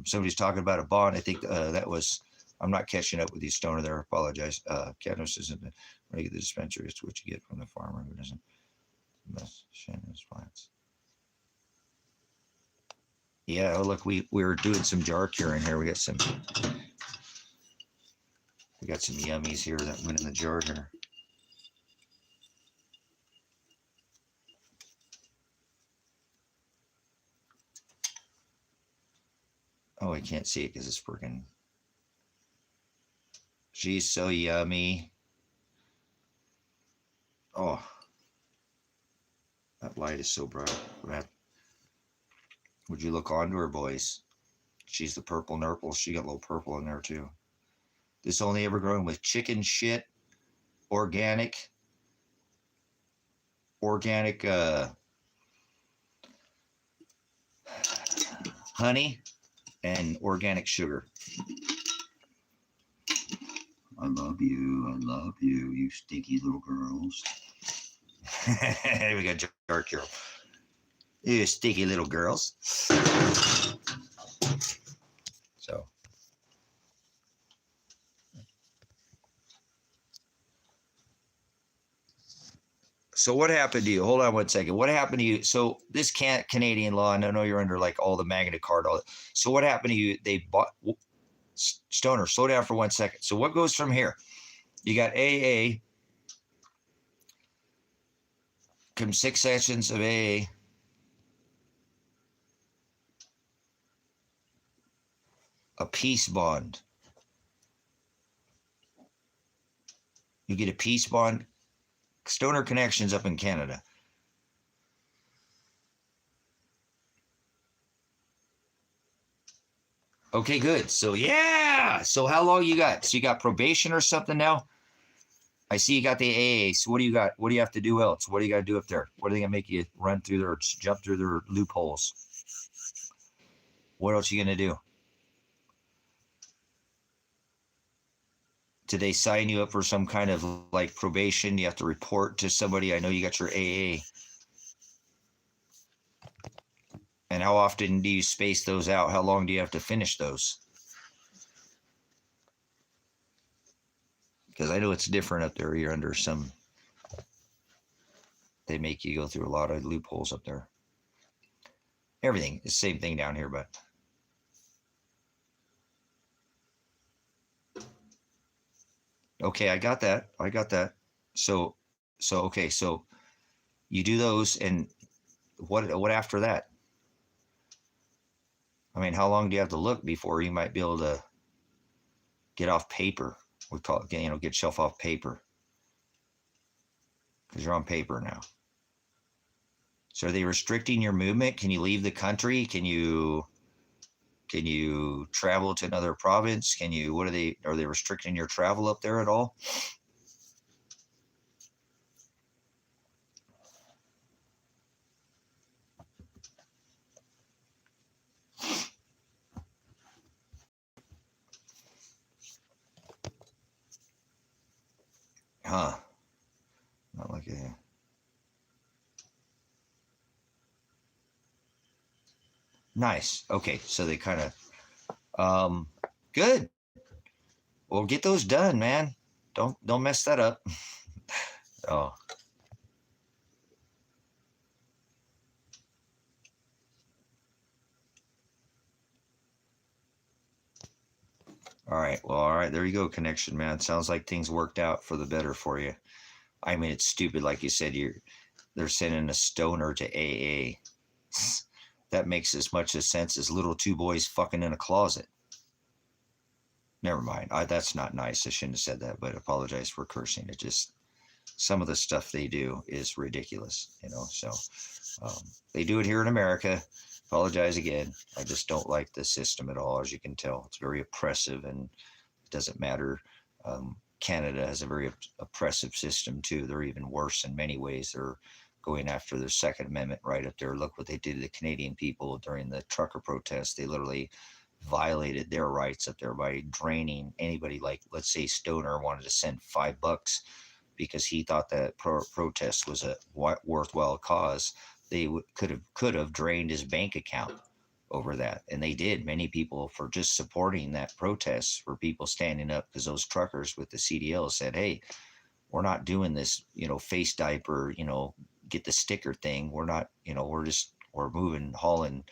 Somebody's talking about a bond. I think that was, I'm not catching up with you, Stoner, there. I apologize. Cadmus isn't ready to get the dispensary. It's what you get from the farmer who doesn't invest in his plants. Yeah, oh, look, we're doing some jar curing here. We got some yummies here that went in the jar here. Oh, I can't see it because it's freaking. She's so yummy. Oh, that light is so bright. Would you look onto her, boys? She's the purple nurple. She got a little purple in there too. This only ever grown with chicken shit, organic honey, and organic sugar. I love you, you stinky little girls. We got Jar Carol. You stinky little girls. So what happened to you? Hold on one second. What happened to you? So this Canadian law, and I know you're under like all the Magna Carta. So what happened to you? They bought. Stoner, slow down for 1 second. So what goes from here? You got AA, 6 sessions of AA. A peace bond. You get a peace bond. Stoner Connections up in Canada. Okay, good. So yeah. So how long you got? So you got probation or something now? I see you got the AA. So what do you got? What do you have to do else? What do you got to do up there? What are they gonna make you run through their jump through their loopholes? What else are you gonna do? Did they sign you up for some kind of like probation? You have to report to somebody. I know you got your AA. And how often do you space those out? How long do you have to finish those? Because I know it's different up there. You're under some, they make you go through a lot of loopholes up there. Everything is the same thing down here, but okay, I got that. I got that. So okay, so you do those, and what after that? I mean, how long do you have to look before you might be able to get off paper? We call it, get yourself off paper, because you're on paper now. So are they restricting your movement? Can you leave the country? Can you travel to another province? Are they restricting your travel up there at all? Huh. Not like a. Nice. Okay. So they kind of, good. Well, get those done, man. Don't mess that up. Oh. All right. Well, all right. There you go, connection, man. Sounds like things worked out for the better for you. I mean, it's stupid, like you said. They're sending a stoner to AA. That makes as much sense as little two boys fucking in a closet. Never mind. That's not nice. I shouldn't have said that, but I apologize for cursing. It just, some of the stuff they do is ridiculous, So they do it here in America. Apologize again. I just don't like the system at all. As you can tell, it's very oppressive, and it doesn't matter. Canada has a very oppressive system too. They're even worse in many ways. They're going after their Second Amendment right up there. Look what they did to the Canadian people during the trucker protests. They literally violated their rights up there by draining anybody. Like, let's say Stoner wanted to send $5 because he thought that protest was a worthwhile cause. They could have drained his bank account over that, and they did. Many people, for just supporting that protest, for people standing up, because those truckers with the CDL said, hey, we're not doing this, face diaper, get the sticker thing. We're not, we're moving, hauling,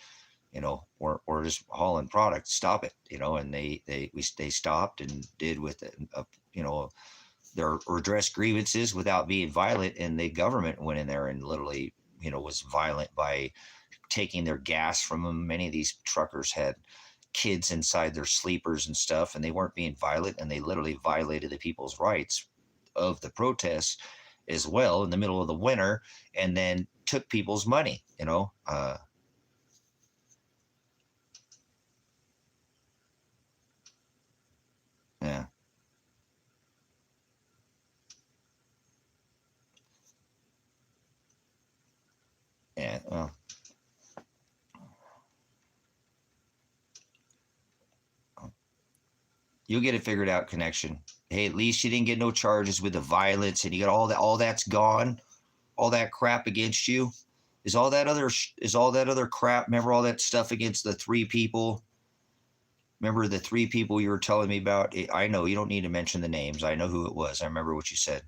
we're just hauling product. Stop it, and they stopped and did with it, their redress grievances without being violent, and the government went in there and literally, was violent by taking their gas from them. Many of these truckers had kids inside their sleepers and stuff, and they weren't being violent, and they literally violated the people's rights of the protests as well in the middle of the winter, and then took people's money, yeah. Yeah, well, you'll get it figured out, connection. Hey, at least you didn't get no charges with the violence, and you got all that's gone, all that crap against you. Is all that other crap? Remember all that stuff against the 3 people? Remember the 3 people you were telling me about? I know you don't need to mention the names. I know who it was. I remember what you said.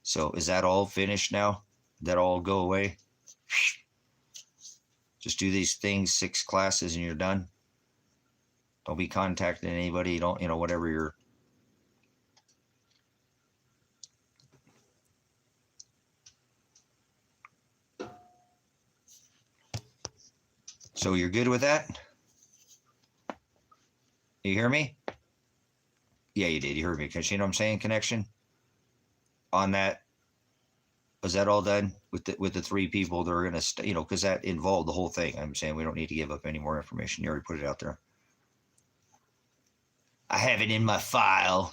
So is that all finished now? Did that all go away? Just do these things, 6 classes, and you're done. Don't be contacting anybody. Don't, whatever you're. So you're good with that? You hear me? Yeah, you did. You heard me. Because you know what I'm saying? Connection on that. Was that all done with the three people that are gonna because that involved the whole thing. I'm saying we don't need to give up any more information. You already put it out there. I have it in my file,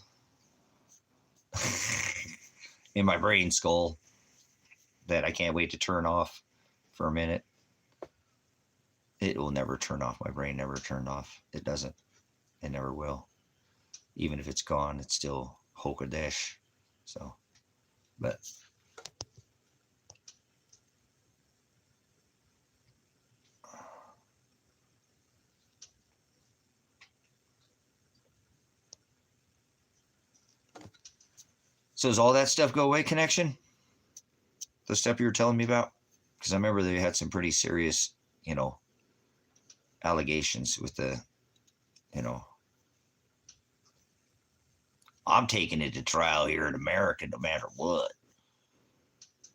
in my brain skull, that I can't wait to turn off for a minute. It will never turn off. My brain never turned off. It doesn't. It never will. Even if it's gone, it's still Hokadesh. So, but so does all that stuff go away? Connection? The stuff you were telling me about? Because I remember they had some pretty serious, allegations with the. I'm taking it to trial here in America no matter what.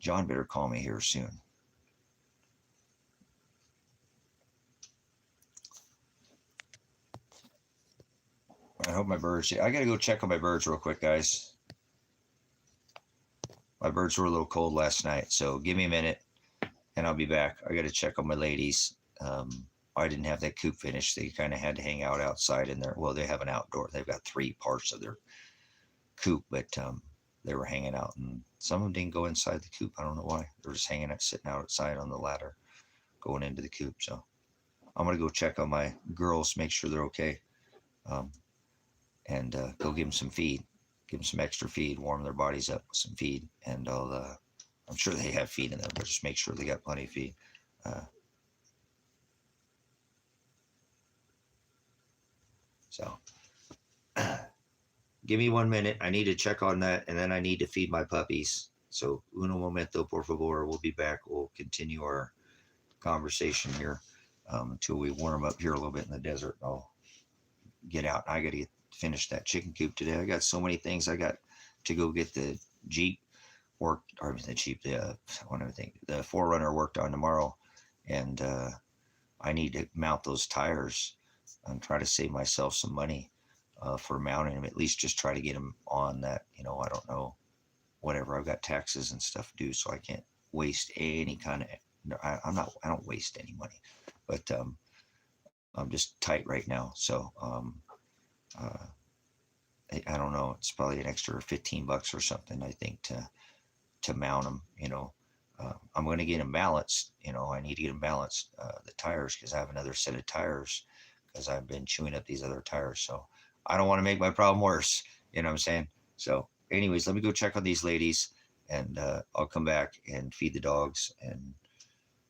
John better call me here soon. I hope my birds. I gotta go check on my birds real quick, guys. My birds were a little cold last night, so give me a minute, and I'll be back. I gotta check on my ladies. I didn't have that coop finished. They kind of had to hang out outside in there. Well, they have an outdoor. They've got 3 parts of their coop, but they were hanging out, and some of them didn't go inside the coop. I don't know why. They were just hanging out, sitting outside on the ladder, going into the coop. So I'm gonna go check on my girls, make sure they're okay. And go give them some feed, give them some extra feed, warm their bodies up with some feed, and I'm sure they have feed in there, but just make sure they got plenty of feed. So give me 1 minute. I need to check on that, and then I need to feed my puppies. So uno momento, por favor. We'll be back. We'll continue our conversation here until we warm up here a little bit in the desert. I'll get out. I got to finish that chicken coop today. I got so many things. I got to go get the Jeep worked, or the Jeep, the Forerunner worked on tomorrow, and I need to mount those tires and try to save myself some money for mounting them. At least just try to get them on that. I don't know, whatever. I've got taxes and stuff due, so I can't waste any kind of. I don't waste any money, but I'm just tight right now. So I don't know. It's probably an extra $15 or something, I think, to mount them. I'm going to get them balanced. I need to get them balanced, the tires, because I have another set of tires because I've been chewing up these other tires. So I don't want to make my problem worse. You know what I'm saying? So anyways, let me go check on these ladies, and I'll come back and feed the dogs, and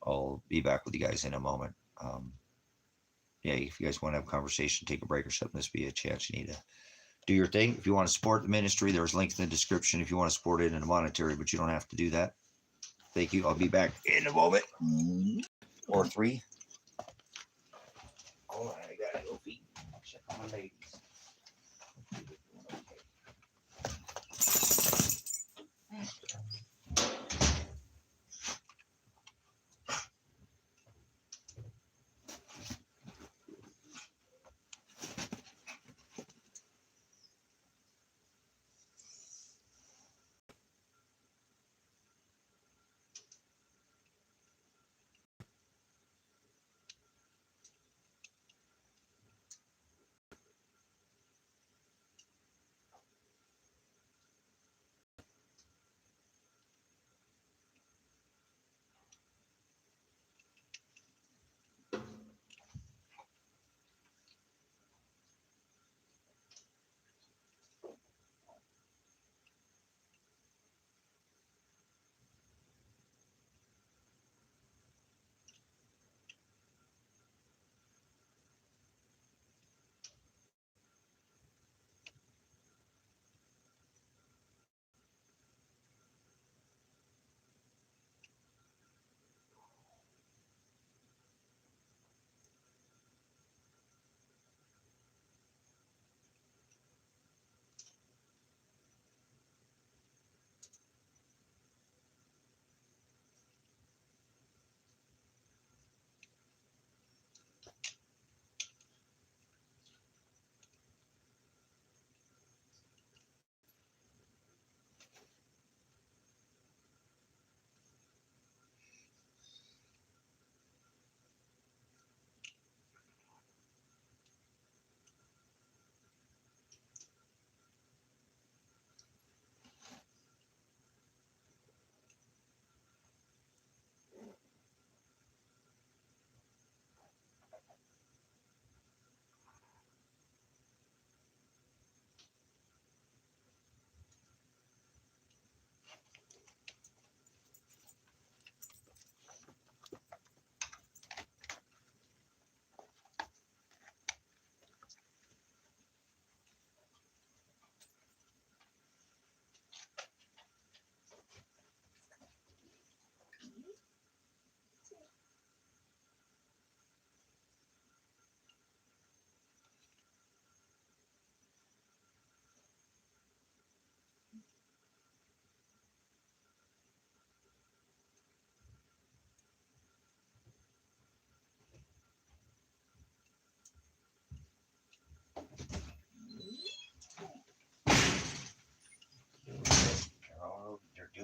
I'll be back with you guys in a moment. Yeah, if you guys want to have a conversation, take a break or something, this be a chance you need to do your thing. If you want to support the ministry, there's links in the description if you want to support it in a monetary, but you don't have to do that. Thank you. I'll be back in a moment or 3. Hold on, I gotta go feed. Check on my ladies.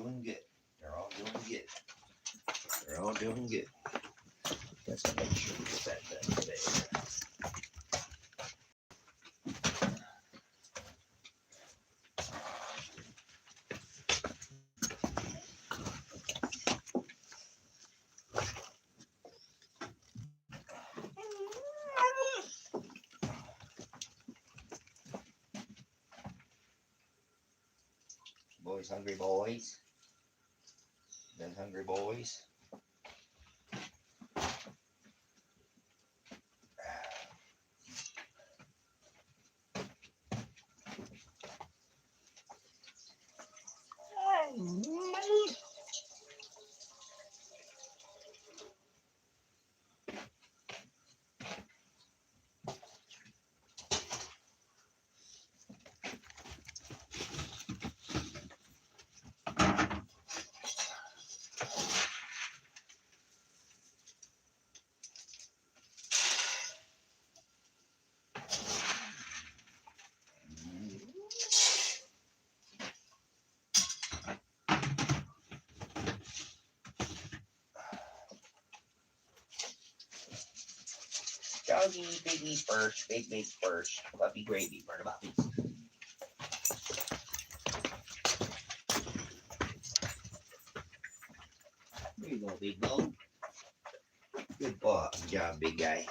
doing good. They're all doing good. They're all doing good. Let's make sure we get that done today. Boys hungry, boys? Them hungry boys? Doggy, biggie first, big first. Puppy gravy for the puppies. There you go, big boy. Good job, big guy.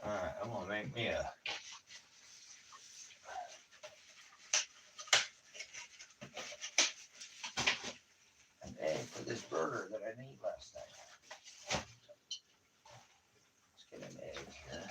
Alright, I'm gonna make me an egg for this burger that I made last night. Let's get an egg here.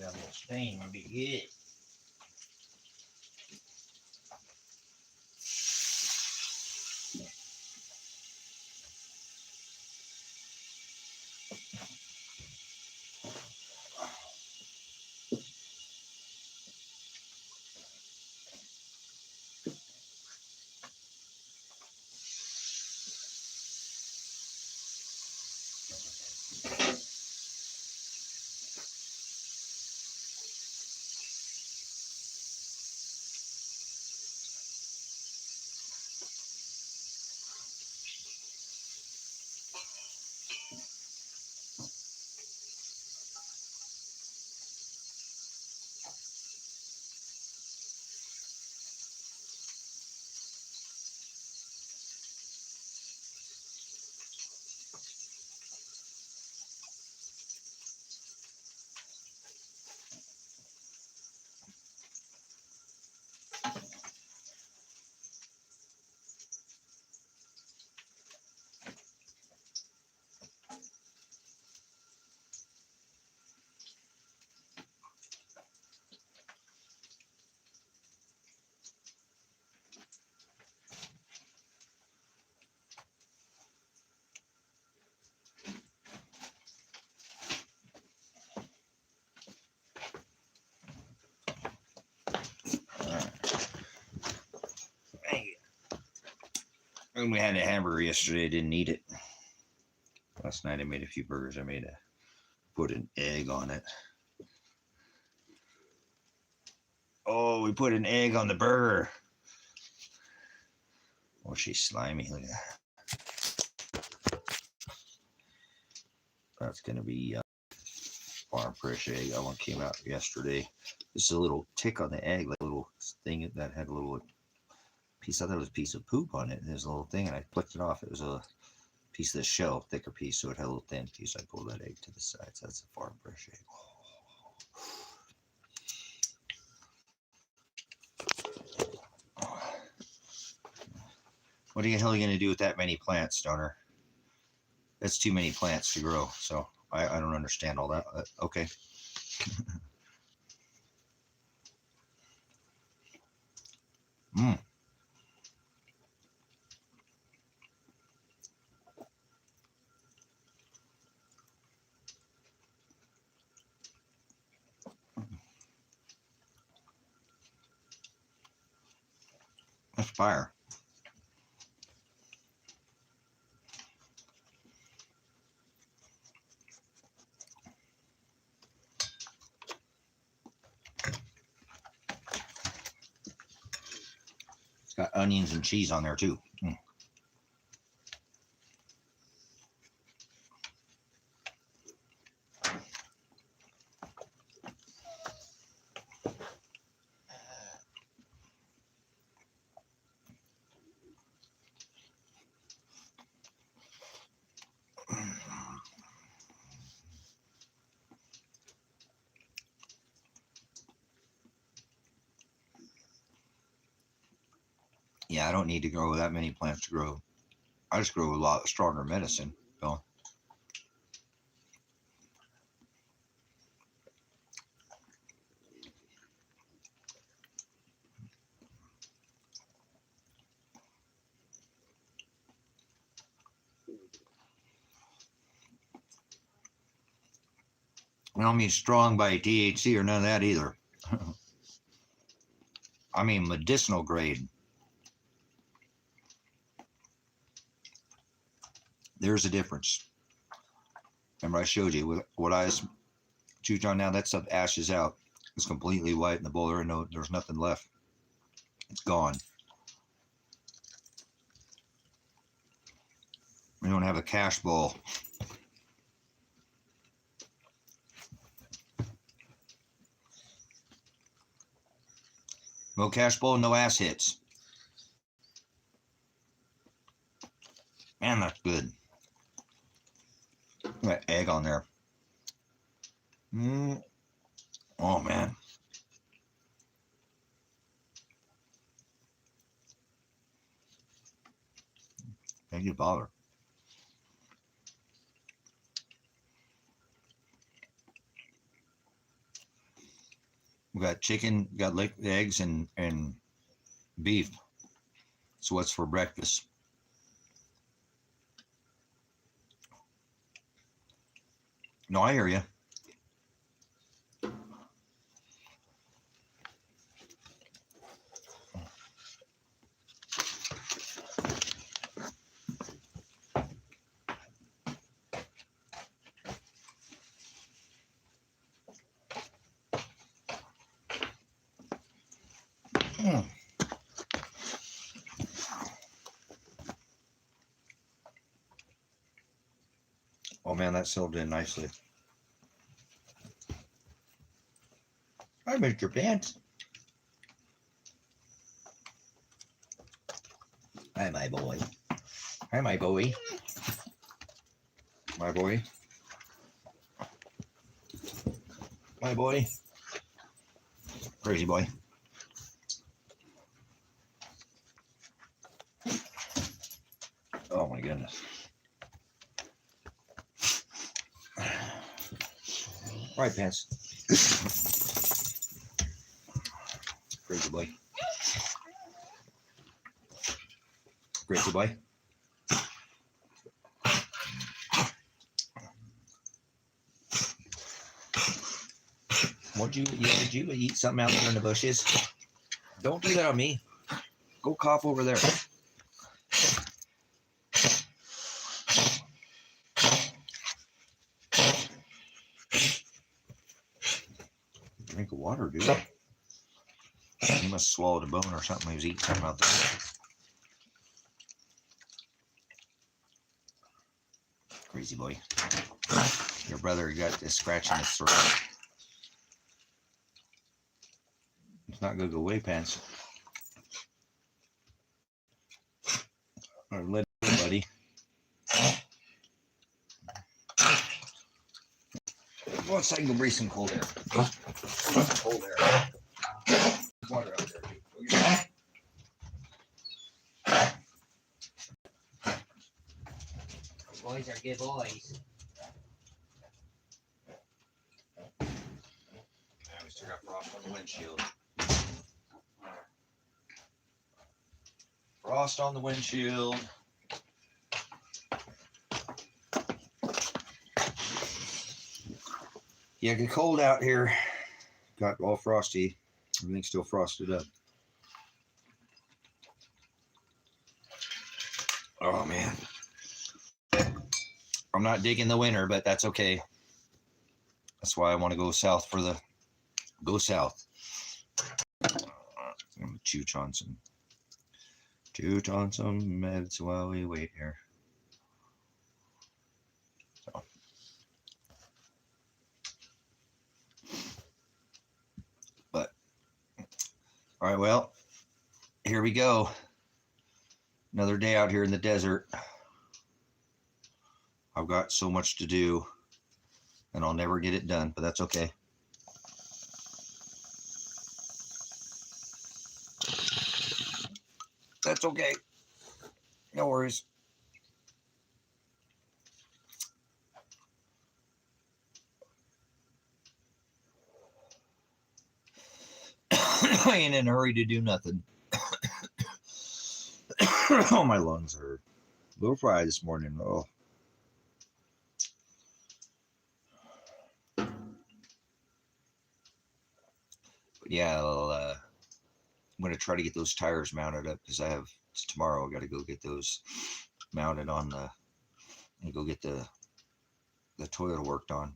that little stain would be good. And we had a hamburger yesterday. I didn't eat it. Last night I made a few burgers. Put an egg on it. Oh, we put an egg on the burger. Oh, she's slimy. Look at that. That's going to be farm fresh egg. That one came out yesterday. Just a little tick on the egg, like a little thing that had a little piece. I thought it was a piece of poop on it. There's a little thing, and I flicked it off. It was a piece of the shell, thicker piece, so it had a little thin piece. I pulled that egg to the side. So that's a farm fresh egg. What the hell are you going to do with that many plants, Stoner? That's too many plants to grow. So I don't understand all that. Okay. Mmm. That's fire. It's got onions and cheese on there too. Mm. Yeah, I don't need to grow that many plants to grow. I just grow a lot stronger medicine. So. I don't mean strong by THC or none of that either. I mean medicinal grade. There's a difference. Remember I showed you what I chewed on now? That stuff ashes out. It's completely white in the bowl. There's nothing left. It's gone. We don't have a cash bowl. No cash bowl, no ass hits. Man, that's good. That egg on there. Oh, man. Thank you, Father. We got chicken, got eggs, and beef. So what's for breakfast? No, I hear you. Oh man, that sealed in nicely. Hi, Mr. Pants. Hi, my boy. Hi, my boy. My boy. My boy. Crazy boy. Oh my goodness. Right, Pants. Crazy boy. Crazy boy. Did you eat something out there in the bushes? Don't do that on me. Go cough over there. Drink of water, dude. He must have swallowed a bone or something. He was eating something out there. Crazy boy. Your brother got a scratch in his throat. It's not going to go away, Pants. Let it go, buddy. Go outside and go breathe some cold air. Cold air. Water out there, dude. Boys are good boys. We still got frost on the windshield. Frost on the windshield. Yeah, get cold out here. Got all frosty. Everything's still frosted up. Oh man. I'm not digging the winter, but that's okay. That's why I want to go south for the go south. I'm gonna chooch on some meds while we wait here. So. But all right, well, here we go. Another day out here in the desert. I've got so much to do and I'll never get it done, but that's okay. That's okay. No worries. I ain't in a hurry to do nothing. Oh, my lungs are a little fried this morning. Oh. But yeah, I'm going to try to get those tires mounted up because tomorrow I got to go get those mounted on and go get the Toyota worked on.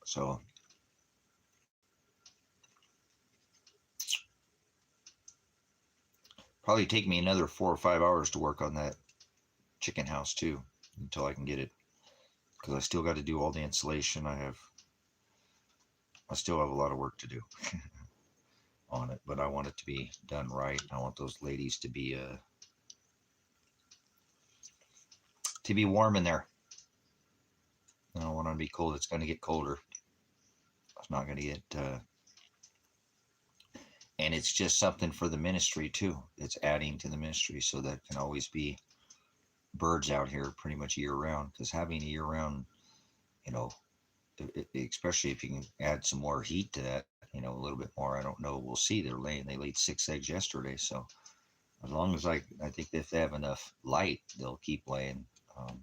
So probably take me another 4 or 5 hours to work on that chicken house too until I can get it, because I still got to do all the insulation. I still have a lot of work to do on it, but I want it to be done right. I want those ladies to be warm in there. I don't want it to be cold. It's going to get colder. It's not going to get and it's just something for the ministry too. It's adding to the ministry so that can always be birds out here pretty much year round, because having a year round, especially if you can add some more heat to that, a little bit more. I don't know. We'll see. They laid 6 eggs yesterday, so as long as I think if they have enough light, they'll keep laying. Um,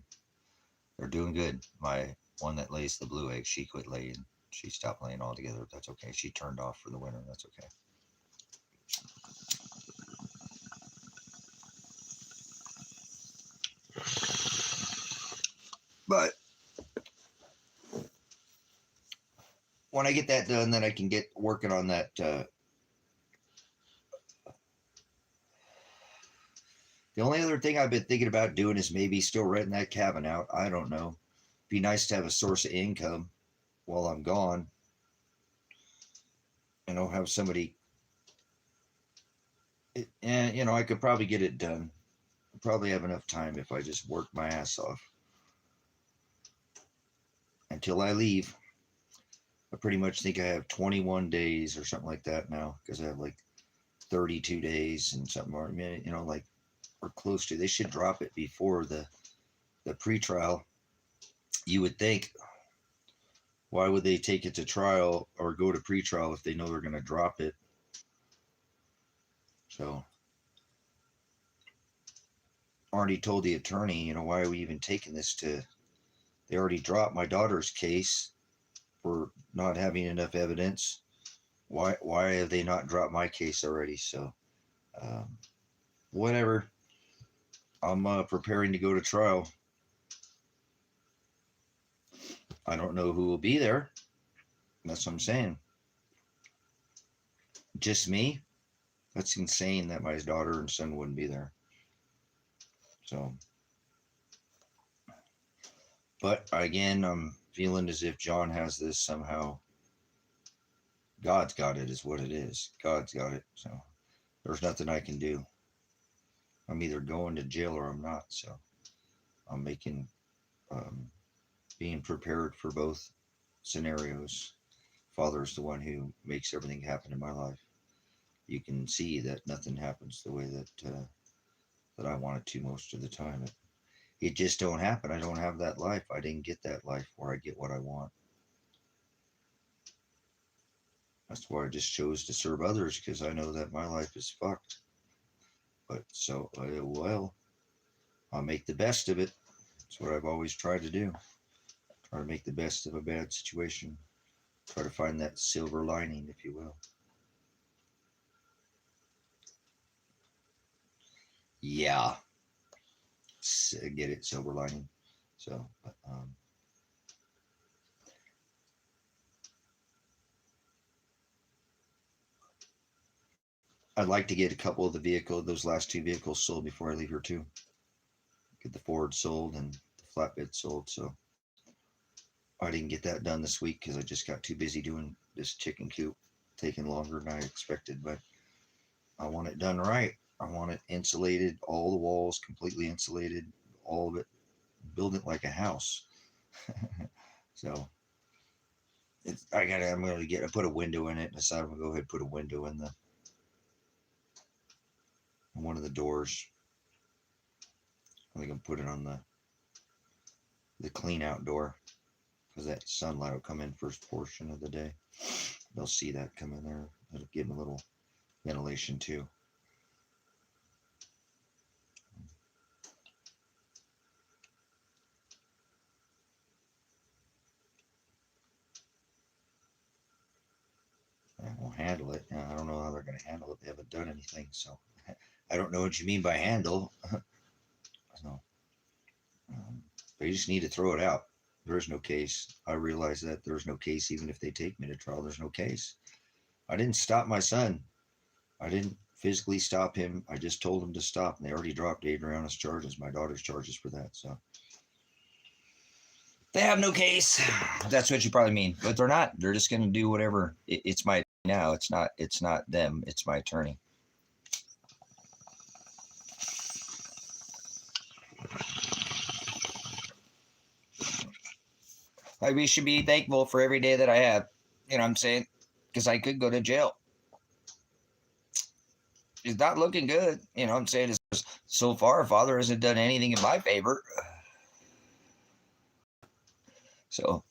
they're doing good. My one that lays the blue eggs, she quit laying. She stopped laying altogether. That's okay. She turned off for the winter. That's okay. But when I get that done, then I can get working on that. The only other thing I've been thinking about doing is maybe still renting that cabin out. I don't know. Be nice to have a source of income while I'm gone. Have somebody. And I could probably get it done. Probably have enough time if I just work my ass off until I leave. I pretty much think I have 21 days or something like that now, because I have like 32 days and something more. Like we're close to. They should drop it before the pretrial. You would think. Why would they take it to trial or go to pretrial if they know they're going to drop it? So, already told the attorney, why are we even taking this to? They already dropped my daughter's case for not having enough evidence. Why have they not dropped my case already? So, whatever. I'm preparing to go to trial. I don't know who will be there. That's what I'm saying. Just me? That's insane that my daughter and son wouldn't be there. So, but again, I'm feeling as if John has this somehow. God's got it, is what it is. God's got it. So, there's nothing I can do. I'm either going to jail or I'm not. So, I'm being prepared for both scenarios. Father's the one who makes everything happen in my life. You can see that nothing happens the way that I want it to most of the time. It just don't happen. I don't have that life. I didn't get that life where I get what I want. That's why I just chose to serve others, because I know that my life is fucked. But so, well, I'll make the best of it. That's what I've always tried to do. Try to make the best of a bad situation. Try to find that silver lining, if you will. Yeah. Get it, silver lining. So, I'd like to get a couple of those last 2 vehicles sold before I leave here too. Get the Ford sold and the flatbed sold. So I didn't get that done this week because I just got too busy doing this chicken coop, taking longer than I expected. But I want it done right. I want it insulated, all the walls completely insulated, all of it, build it like a house. So I'm going to put a window in it. And decided I'm going to go ahead and put a window in one of the doors. I think I'm put it on the clean out door, because that sunlight will come in first portion of the day. They'll see that come in there. It'll give them a little ventilation too. And we'll handle it. I don't know how they're going to handle it. They haven't done anything, so I don't know what you mean by handle. So they just need to throw it out. There's no case. I realize that there's no case. Even if they take me to trial, there's no case. I didn't stop my son. I didn't physically stop him. I just told him to stop, and they already dropped Adriana's charges, my daughter's charges for that. So they have no case. That's what you probably mean, but they're not. They're just going to do whatever. It's my now. It's not them. It's my attorney. We should be thankful for every day that I have. You know what I'm saying? Because I could go to jail. It's not looking good. You know what I'm saying? So far, Father hasn't done anything in my favor. So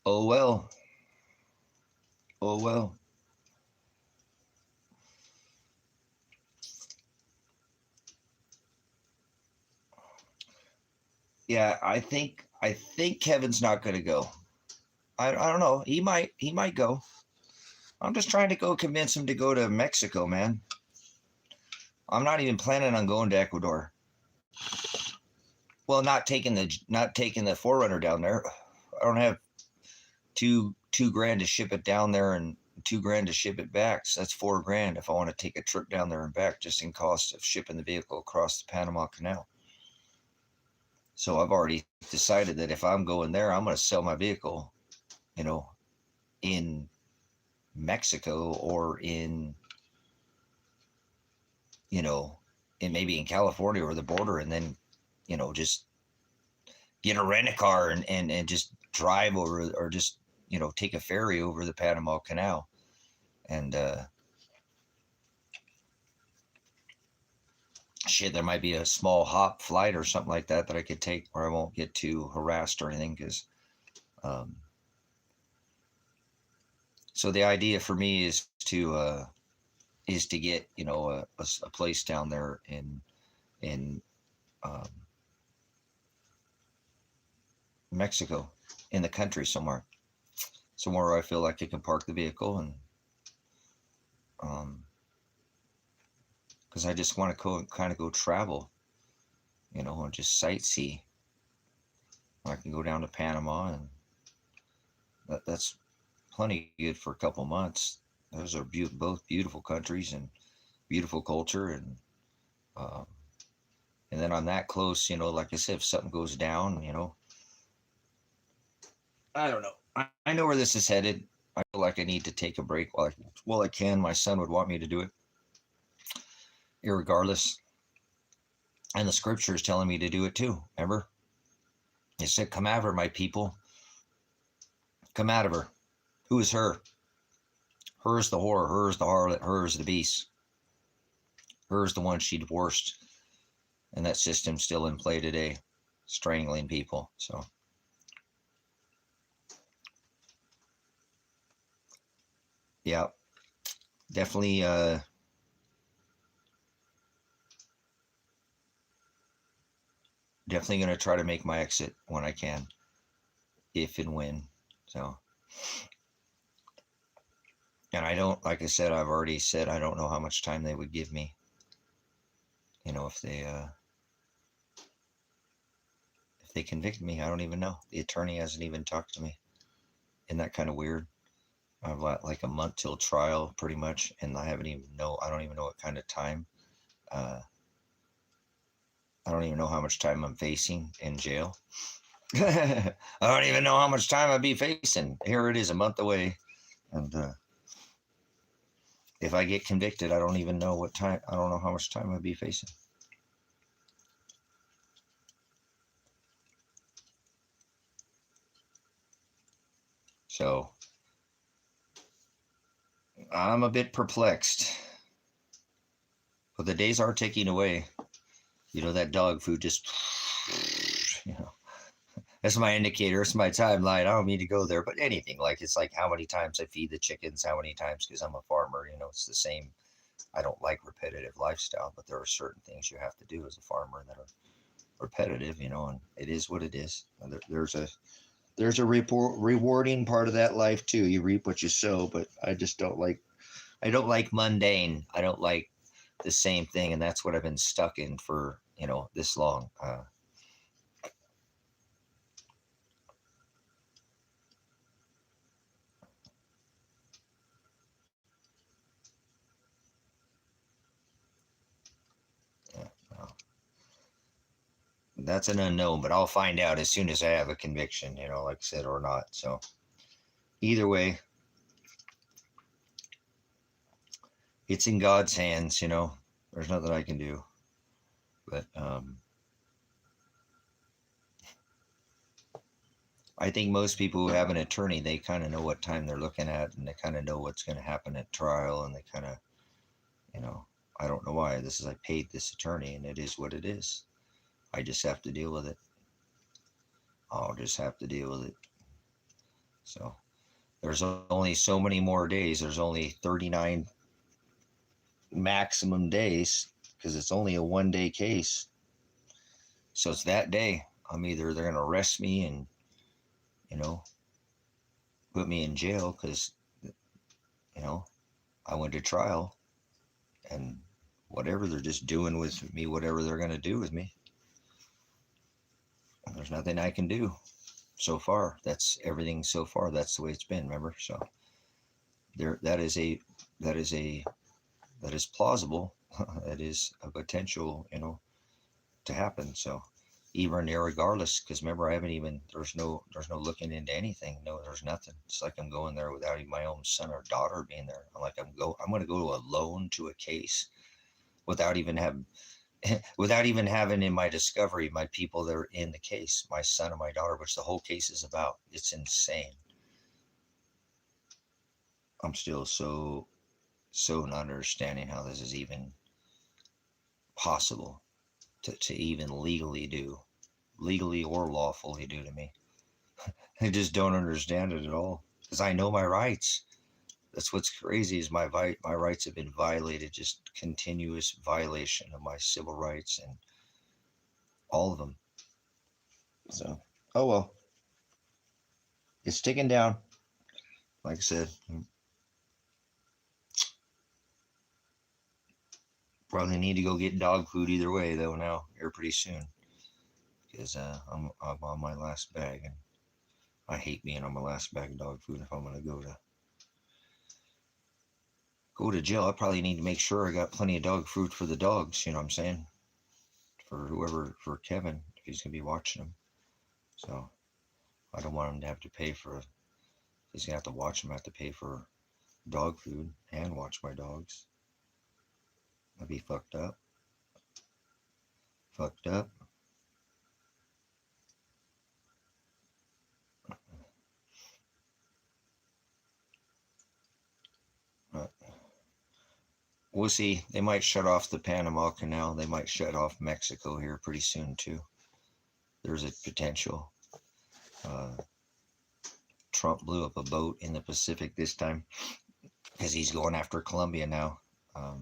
Oh well. Oh well. Yeah, I think Kevin's not going to go. I don't know. He might go. I'm just trying to go convince him to go to Mexico, man. I'm not even planning on going to Ecuador. Well, not taking the Forerunner down there. I don't have two grand to ship it down there and 2 grand to ship it back. So that's 4 grand if I want to take a trip down there and back, just in cost of shipping the vehicle across the Panama Canal. So I've already decided that if I'm going there, I'm going to sell my vehicle, you know, in Mexico or you know, maybe in California or the border, and then, just get a rent a car and just drive over, or just, take a ferry over the Panama Canal. And shit, there might be a small hop flight or something like that I could take where I won't get too harassed or anything. Because, um, so the idea for me is to get, a place down there in um, Mexico, in the country somewhere where I feel like I can park the vehicle, and um, because I just want to kind of go travel, and just sightsee. I can go down to Panama, and that's plenty good for a couple months. Those are both beautiful countries and beautiful culture, um, and then I'm that close. Like I said, if something goes down, I don't know. I know where this is headed. I feel like I need to take a break while I can. My son would want me to do it, irregardless. And the scripture is telling me to do it too. Remember? It said, "Come out of her, my people. Come out of her." Who is her? Her is the whore. Her is the harlot. Her is the beast. Her is the one she divorced. And that system's still in play today, strangling people. So, yeah, definitely, definitely going to try to make my exit when I can, if and when. So, and I don't, like I said, I've already said I don't know how much time they would give me. If they convict me, I don't even know. The attorney hasn't even talked to me. Isn't that kind of weird? I've got like a month till trial, pretty much, and I don't even know what kind of time. Uh, I don't even know how much time I'm facing in jail. I don't even know how much time I'd be facing. Here it is, a month away, and if I get convicted, I don't even know what time. I don't know how much time I'd be facing. So I'm a bit perplexed, but the days are ticking away. That dog food just, that's my indicator. It's my timeline. I don't mean to go there, but anything, like, it's like how many times I feed the chickens, how many times, because I'm a farmer. It's the same. I don't like repetitive lifestyle, but there are certain things you have to do as a farmer that are repetitive, and it is what it is. There's a rewarding part of that life too. You reap what you sow, but I don't like mundane. I don't like the same thing, and that's what I've been stuck in for this long. Yeah, well, that's an unknown, but I'll find out as soon as I have a conviction. Like I said, or not. So either way, it's in God's hands. There's nothing I can do. But I think most people who have an attorney, they kind of know what time they're looking at, and they kind of know what's going to happen at trial, and they kind of, you know, I don't know why. I paid this attorney, and it is what it is. I just have to deal with it. I'll just have to deal with it. So there's only so many more days. There's only 39 maximum days because it's only a 1 day case. So it's that day. I'm either they're going to arrest me and, you know, put me in jail because, you know, I went to trial and whatever they're just doing with me, whatever they're going to do with me. There's nothing I can do so far. That's everything so far. That's the way it's been. Remember, so there. That is plausible. That is a potential, to happen. So even irregardless, because remember, I haven't even. There's no looking into anything. No, there's nothing. It's like I'm going there without even my own son or daughter being there. I'm going to go alone to a case without even having without even having in my discovery my people that are in the case, my son and my daughter, which the whole case is about. It's insane. I'm still so not understanding how this is even possible to even legally or lawfully do to me. I just don't understand it at all because I know my rights. That's what's crazy is my rights have been violated, just continuous violation of my civil rights and all of them. So, oh well, it's ticking down. Like I said, probably need to go get dog food either way though now here pretty soon because I'm on my last bag and I hate being on my last bag of dog food. If I'm gonna go to jail, I probably need to make sure I got plenty of dog food for the dogs. You know what I'm saying? For Kevin if he's gonna be watching them. So I don't want him to have to pay for. He's gonna have to watch him. I have to pay for dog food and watch my dogs. That'd be fucked up. Fucked up. But we'll see. They might shut off the Panama Canal. They might shut off Mexico here pretty soon too. There's a potential. Uh, Trump blew up a boat in the Pacific this time because he's going after Colombia now. Uh,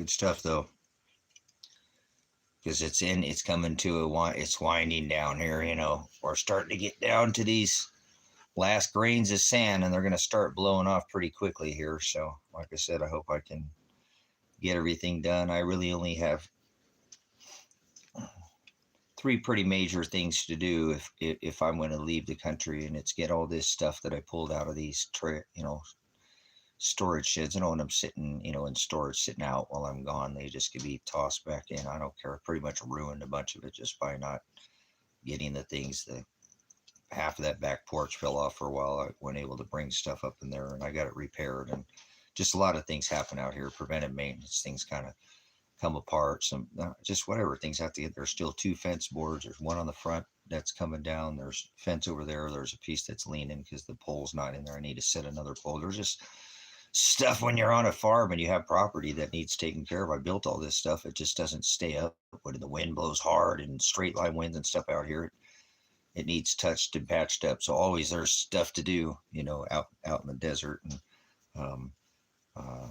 good stuff though, because it's coming to it's winding down here. We're starting to get down to these last grains of sand, and they're going to start blowing off pretty quickly here. So, like I said, I hope I can get everything done. I really only have three pretty major things to do if I'm going to leave the country, and it's get all this stuff that I pulled out of these storage sheds. I don't want them sitting in storage sitting out while I'm gone. They just could be tossed back in. I don't care. I pretty much ruined a bunch of it just by not getting the things. The half of that back porch fell off for a while. I wasn't able to bring stuff up in there, and I got it repaired. And just a lot of things happen out here. Preventive maintenance things kind of come apart. Some just whatever things have to get. There's still two fence boards. There's one on the front that's coming down. There's fence over there. There's a piece that's leaning because the pole's not in there. I need to set another pole. There's just stuff when you're on a farm and you have property that needs taken care of. I built all this stuff. It just doesn't stay up when the wind blows hard and straight line winds and stuff out here. It needs touched and patched up. So always there's stuff to do, out in the desert and um, uh,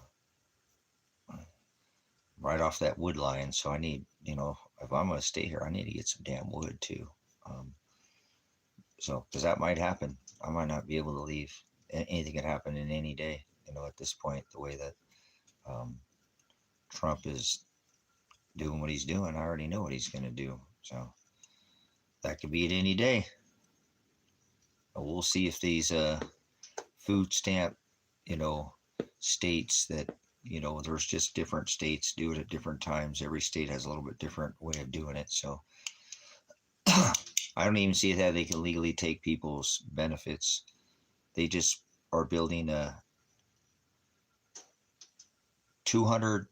right off that wood line. So I need, if I'm going to stay here, I need to get some damn wood too. Um, so because that might happen. I might not be able to leave. Anything can happen in any day. At this point, the way that um, Trump is doing what he's doing, I already know what he's going to do. So that could be at any day. We'll see if these food stamp, states that, there's just different states do it at different times. Every state has a little bit different way of doing it. So I don't even see how they can legally take people's benefits They just are building a 200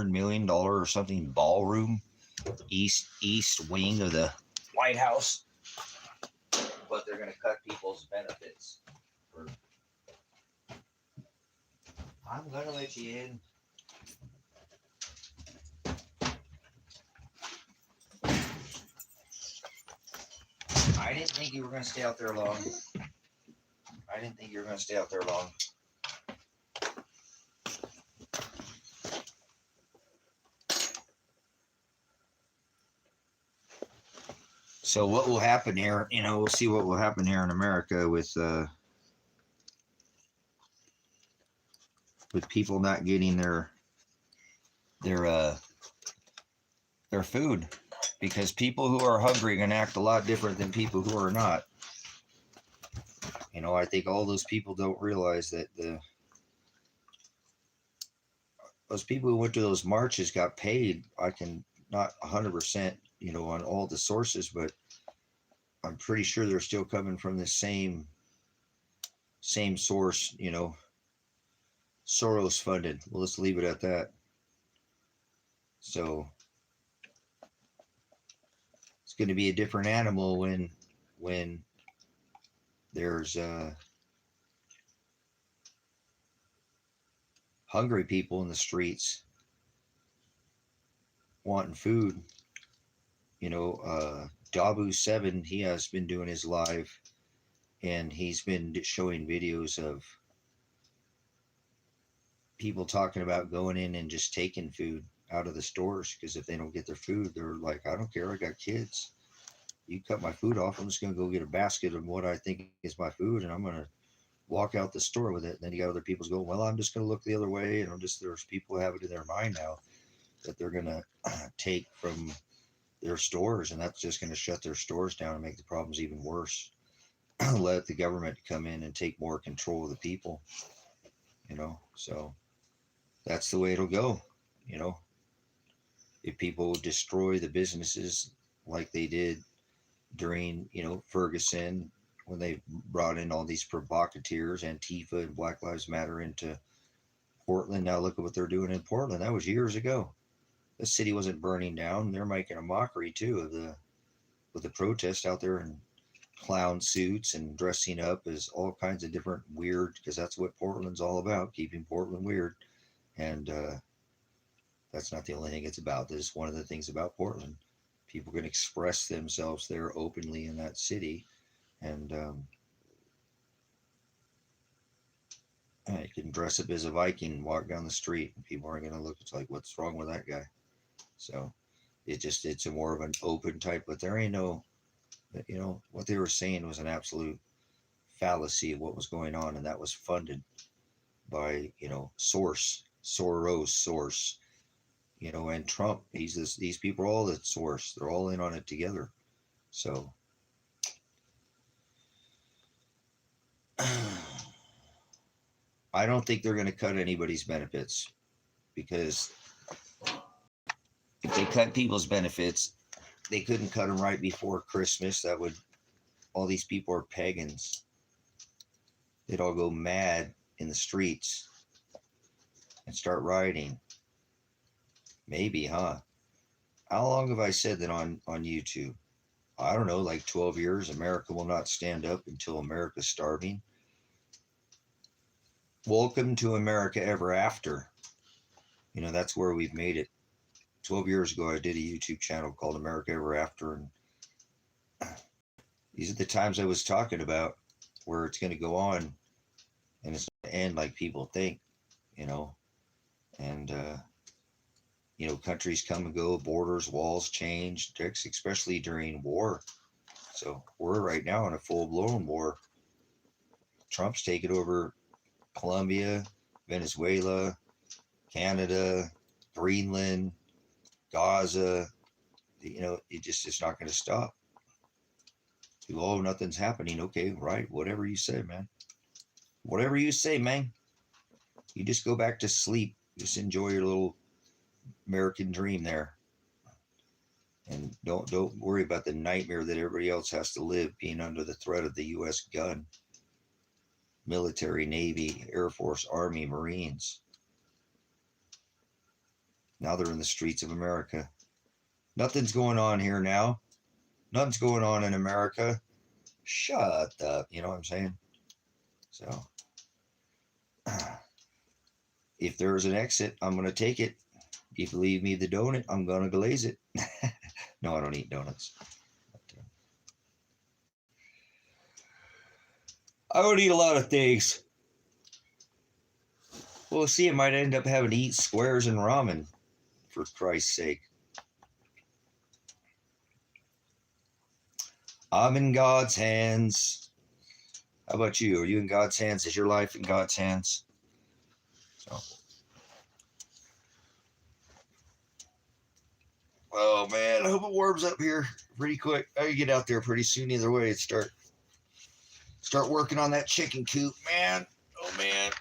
million dollar or something ballroom east wing of the White House, but they're going to cut people's benefits. I'm going to let you in. I didn't think you were going to stay out there long. So what will happen here, we'll see what will happen here in America with people not getting their food, because people who are hungry are going to act a lot different than people who are not. I think all those people don't realize that those people who went to those marches got paid. I can not 100%, on all the sources, but I'm pretty sure they're still coming from the same source, Soros funded. Well, let's leave it at that. So it's going to be a different animal when there's hungry people in the streets wanting food. Dabu7, he has been doing his live, and he's been showing videos of people talking about going in and just taking food out of the stores, because if they don't get their food, they're like, I don't care, I got kids. You cut my food off, I'm just going to go get a basket of what I think is my food, and I'm going to walk out the store with it. And then you got other people going, well, I'm just going to look the other way. And there's people who have it in their mind now that they're going to take from their stores, and that's just going to shut their stores down and make the problems even worse. Let the government come in and take more control of the people, so that's the way it'll go. If people destroy the businesses like they did during, Ferguson, when they brought in all these provocateurs, Antifa and Black Lives Matter into Portland. Now look at what they're doing in Portland. That was years ago. The city wasn't burning down. They're making a mockery too of the protest out there in clown suits and dressing up as all kinds of different weird, because that's what Portland's all about, keeping Portland weird. And that's not the only thing it's about. This is one of the things about Portland. People can express themselves there openly in that city, and you can dress up as a Viking and walk down the street, and people aren't going to look. It's like, what's wrong with that guy? So it's a more of an open type, but there ain't no, what they were saying was an absolute fallacy of what was going on, and that was funded by, Soros, and Trump. These people are all the source. They're all in on it together. So I don't think they're going to cut anybody's benefits, because if they cut people's benefits, they couldn't cut them right before Christmas. All these people are pagans. They'd all go mad in the streets and start rioting. Maybe, huh? How long have I said that on YouTube? I don't know, like 12 years. America will not stand up until America's starving. Welcome to America Ever After. That's where we've made it. 12 years ago, I did a YouTube channel called America Ever After, and these are the times I was talking about, where it's going to go on, and it's going to end like people think, and countries come and go, borders, walls change, especially during war. So we're right now in a full-blown war. Trump's taken over Colombia, Venezuela, Canada, Greenland, Gaza. It's not going to stop. Oh, nothing's happening. Okay, right. Whatever you say, man. Whatever you say, man. You just go back to sleep. Just enjoy your little American dream there. And don't worry about the nightmare that everybody else has to live, being under the threat of the U.S. gun. military, Navy, Air Force, Army, Marines. Now they're in the streets of America. Nothing's going on here now. Nothing's going on in America. Shut up. You know what I'm saying? So, if there's an exit, I'm going to take it. If you leave me the donut, I'm going to glaze it. No, I don't eat donuts. I don't eat a lot of things. We'll see. I might end up having to eat squares and ramen, for Christ's sake. I'm in God's hands. How about you? Are you in God's hands? Is your life in God's hands? So. Oh man, I hope it warms up here pretty quick. I can get out there pretty soon either way and start working on that chicken coop, man. Oh man.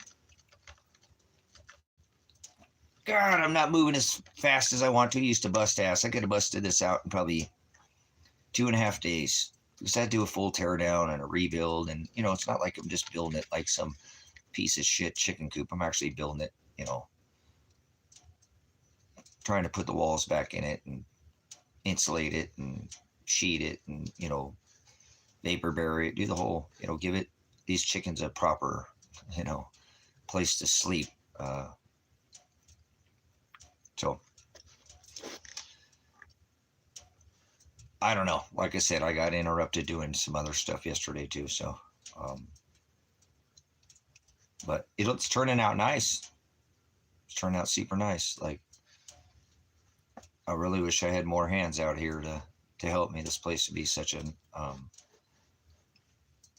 God, I'm not moving as fast as I want to. I used to bust ass. I could have busted this out in probably 2.5 days. Because I had to do a full tear down and a rebuild. And, you know, it's not like I'm just building it like some piece of shit chicken coop. I'm actually building it, you know, trying to put the walls back in it and insulate it and sheet it and, you know, vapor bury it, do the whole, you know, give it, these chickens a proper, you know, place to sleep. So I don't know. Like I said, I got interrupted doing some other stuff yesterday too. So, but it's turning out nice. It's turning out super nice. Like, I really wish I had more hands out here to help me. This place would be such an,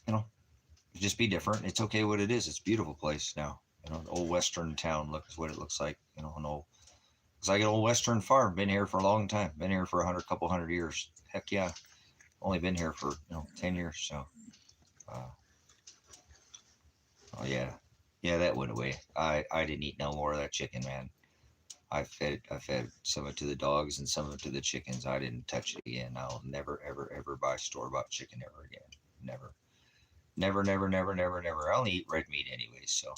you know, just be different. It's okay what it is. It's a beautiful place now. You know, an old Western town looks what it looks like. You know, an old, it's like an old Western farm. Been here for a long time. Been here for a couple hundred years. Heck yeah. Only been here for 10 years. So, oh yeah, that went away. I didn't eat no more of that chicken, man. I fed some of it to the dogs and some of it to the chickens. I didn't touch it again. I'll never ever ever buy store-bought chicken ever again. Never. Never, never, never, never, never. I only eat red meat anyways, so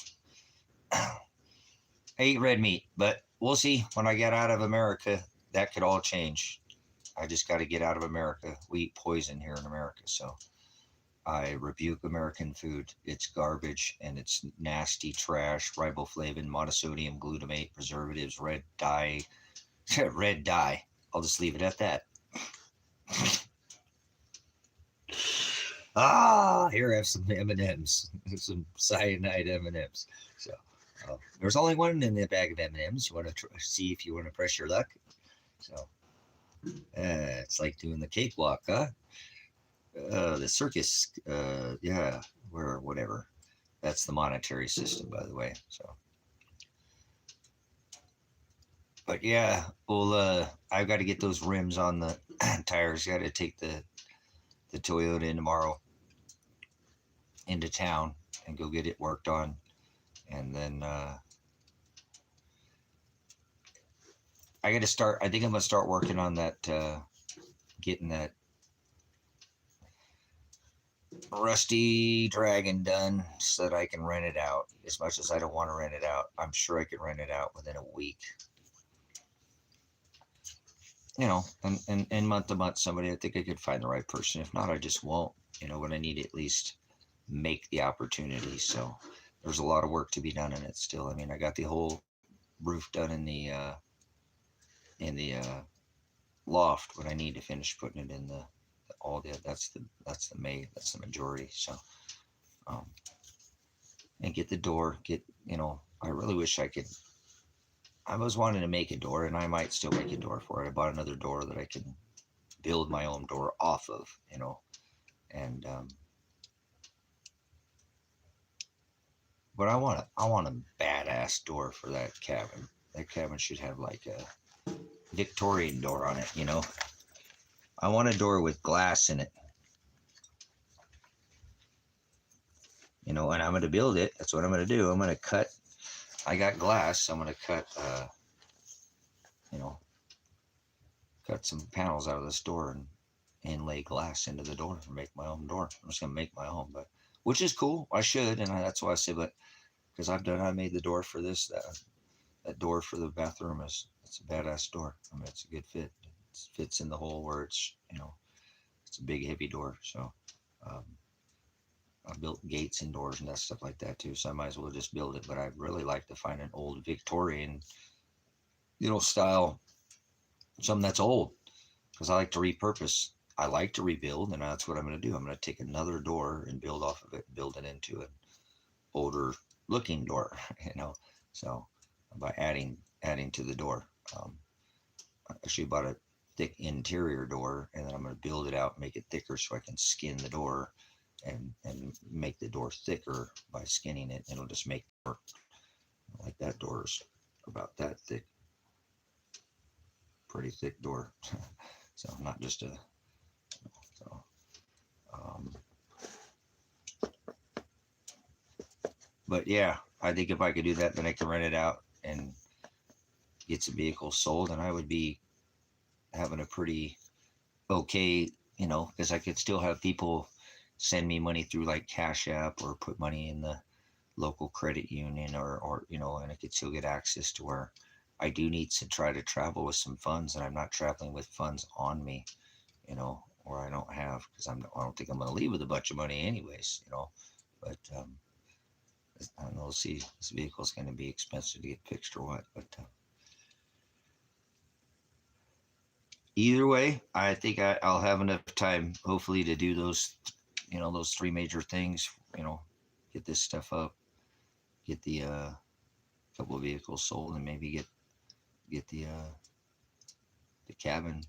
I eat red meat, but we'll see when I get out of America. That could all change. I just got to get out of America. We eat poison here in America, so I rebuke American food. It's garbage and it's nasty trash, riboflavin, monosodium glutamate, preservatives, red dye. Red dye. I'll just leave it at that. Here I have some M&Ms, some cyanide M&Ms. So there's only one in the bag of M&Ms. You want to see if you want to press your luck. So it's like doing the cakewalk, huh? The circus, yeah, or whatever. That's the monetary system, by the way. So, but yeah, well, I've got to get those rims on the tires. Got to take the Toyota in tomorrow into town and go get it worked on, and then I got to start. I think I'm gonna start working on that, getting that Rusty Dragon done so that I can rent it out. As much as I don't want to rent it out, I'm sure I can rent it out within a week. You know, and month to month, somebody, I think I could find the right person. If not, I just won't. You know, when I need to at least make the opportunity. So there's a lot of work to be done in it still. I mean, I got the whole roof done in the loft, but I need to finish putting it in that's the majority. So, and get the door, I really wish I was wanting to make a door, and I might still make a door for it. I bought another door that I can build my own door off of, and, but I want a badass door for that cabin. That cabin should have like a Victorian door on it, I want a door with glass in it. And I'm going to build it. That's what I'm going to do. I'm going to cut. I got glass. So I'm going to cut, cut some panels out of this door and lay glass into the door and make my own door. I'm just going to make my own. But which is cool. I should, and that's why I say, but because I made the door for this. That door for the bathroom it's a badass door. I mean, it's a good fit. It fits in the hole where it's it's a big heavy door. So um, I built gates and doors and that stuff like that too. So I might as well just build it. But I'd really like to find an old Victorian, style, something that's old, because I like to repurpose. I like to rebuild, and that's what I'm going to do. I'm going to take another door and build off of it, build it into an older looking door, So by adding to the door, I actually bought a thick interior door, and then I'm going to build it out, make it thicker, so I can skin the door, and make the door thicker by skinning it. It'll just make the door like that. Door's about that thick, pretty thick door. So not just a so. Um, but yeah, I think if I could do that, then I can rent it out and get some vehicles sold, and I would be having a pretty okay, because I could still have people send me money through like Cash App or put money in the local credit union, or and I could still get access to where I do need to try to travel with some funds, and I'm not traveling with funds on me, or I don't have, because I don't think I'm going to leave with a bunch of money anyways, but I don't know. See, this vehicle's going to be expensive to get fixed or what, but either way, I think I'll have enough time, hopefully, to do those three major things. Get this stuff up, get the couple of vehicles sold, and maybe get the cabin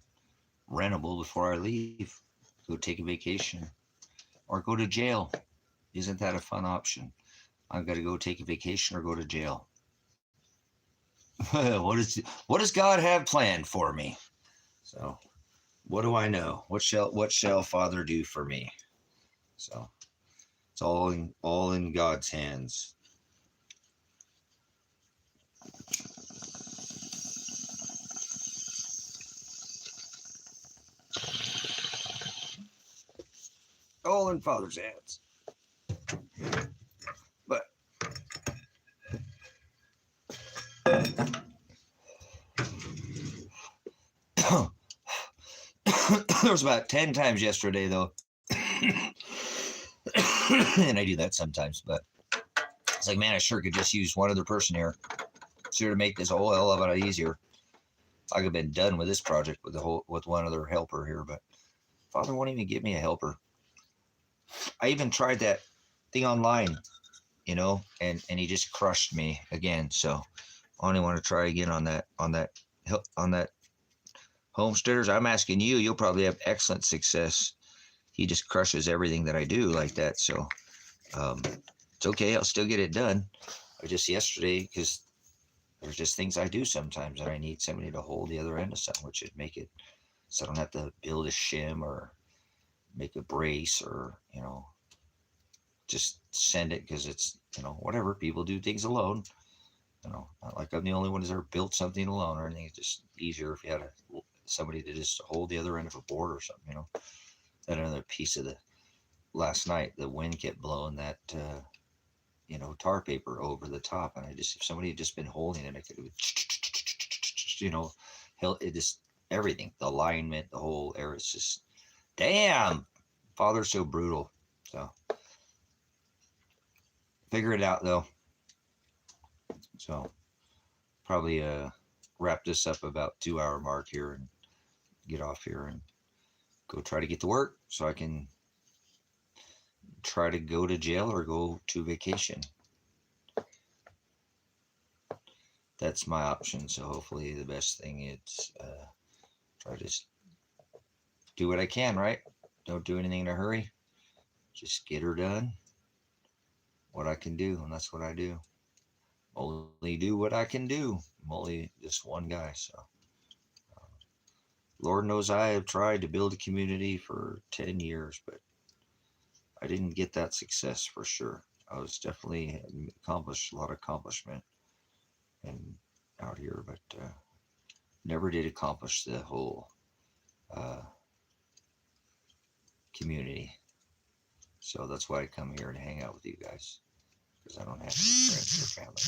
rentable before I leave. Go take a vacation, or go to jail. Isn't that a fun option? I've got to go take a vacation or go to jail. What does God have planned for me? So what do I know? What shall Father do for me? So it's all in God's hands. All in Father's hands. But there was about 10 times yesterday though. And I do that sometimes, but it's like, man, I sure could just use one other person here. Sure to make this a whole hell of a lot easier. I could have been done with this project with one other helper here, but Father won't even give me a helper. I even tried that thing online, and he just crushed me again. So I only want to try again on that homesteaders. I'm asking you. You'll probably have excellent success. He just crushes everything that I do like that. So it's okay. I'll still get it done. I just yesterday, because there's just things I do sometimes, and I need somebody to hold the other end of something, which would make it so I don't have to build a shim or make a brace, or just send it, because it's whatever, people do things alone. Not like I'm the only one who's ever built something alone or anything. It's just easier if you had somebody to just hold the other end of a board or something. That another piece of the last night, the wind kept blowing that tar paper over the top, and if somebody had just been holding it, I could have held it, just everything, the alignment, the whole area. It's just, damn, Father's so brutal. So figure it out though. So probably wrap this up about 2 hour mark here and get off here and go try to get to work, so I can try to go to jail or go to vacation. That's my option. So hopefully the best thing is try to do what I can, right? Don't do anything in a hurry. Just get her done. What I can do, and that's what I do. Only do what I can do. I'm only just one guy, so Lord knows I have tried to build a community for 10 years, but I didn't get that success for sure. I was definitely accomplished a lot of accomplishment and out here, but never did accomplish the whole community. So that's why I come here to hang out with you guys, because I don't have any friends or family.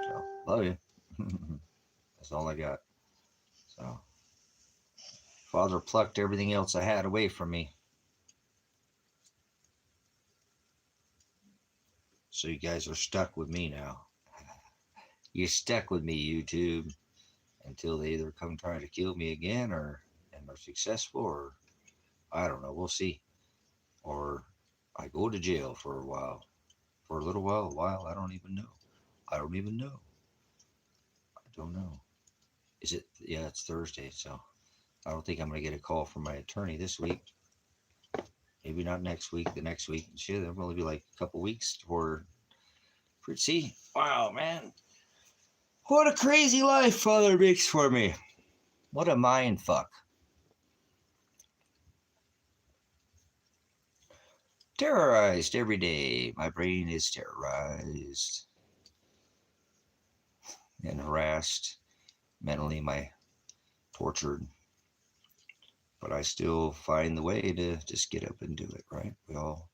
So love you. That's all I got. So Father plucked everything else I had away from me. So you guys are stuck with me now. You're stuck with me, YouTube, until they either come trying to kill me again, or and are successful, or I don't know. We'll see. Or I go to jail for a while, for a little while, I don't even know. I don't even know. I don't know. Is it? Yeah, it's Thursday, so I don't think I'm gonna get a call from my attorney this week. Maybe not next week. The next week, shit, it'll only be like a couple weeks for. See, wow, man, what a crazy life Father makes for me. What a mind fuck. Terrorized every day. My brain is terrorized and harassed. Mentally, my tortured. But I still find the way to just get up and do it, right? We all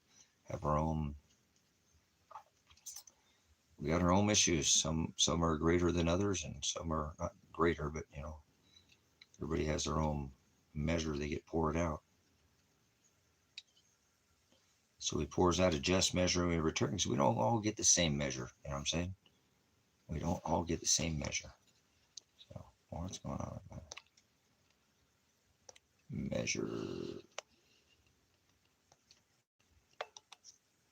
have our own. We got our own issues. Some are greater than others, and some are not greater, but everybody has their own measure they get poured out. So he pours out a just measure and we return. So we don't all get the same measure. You know what I'm saying? We don't all get the same measure. So what's going on with my measure?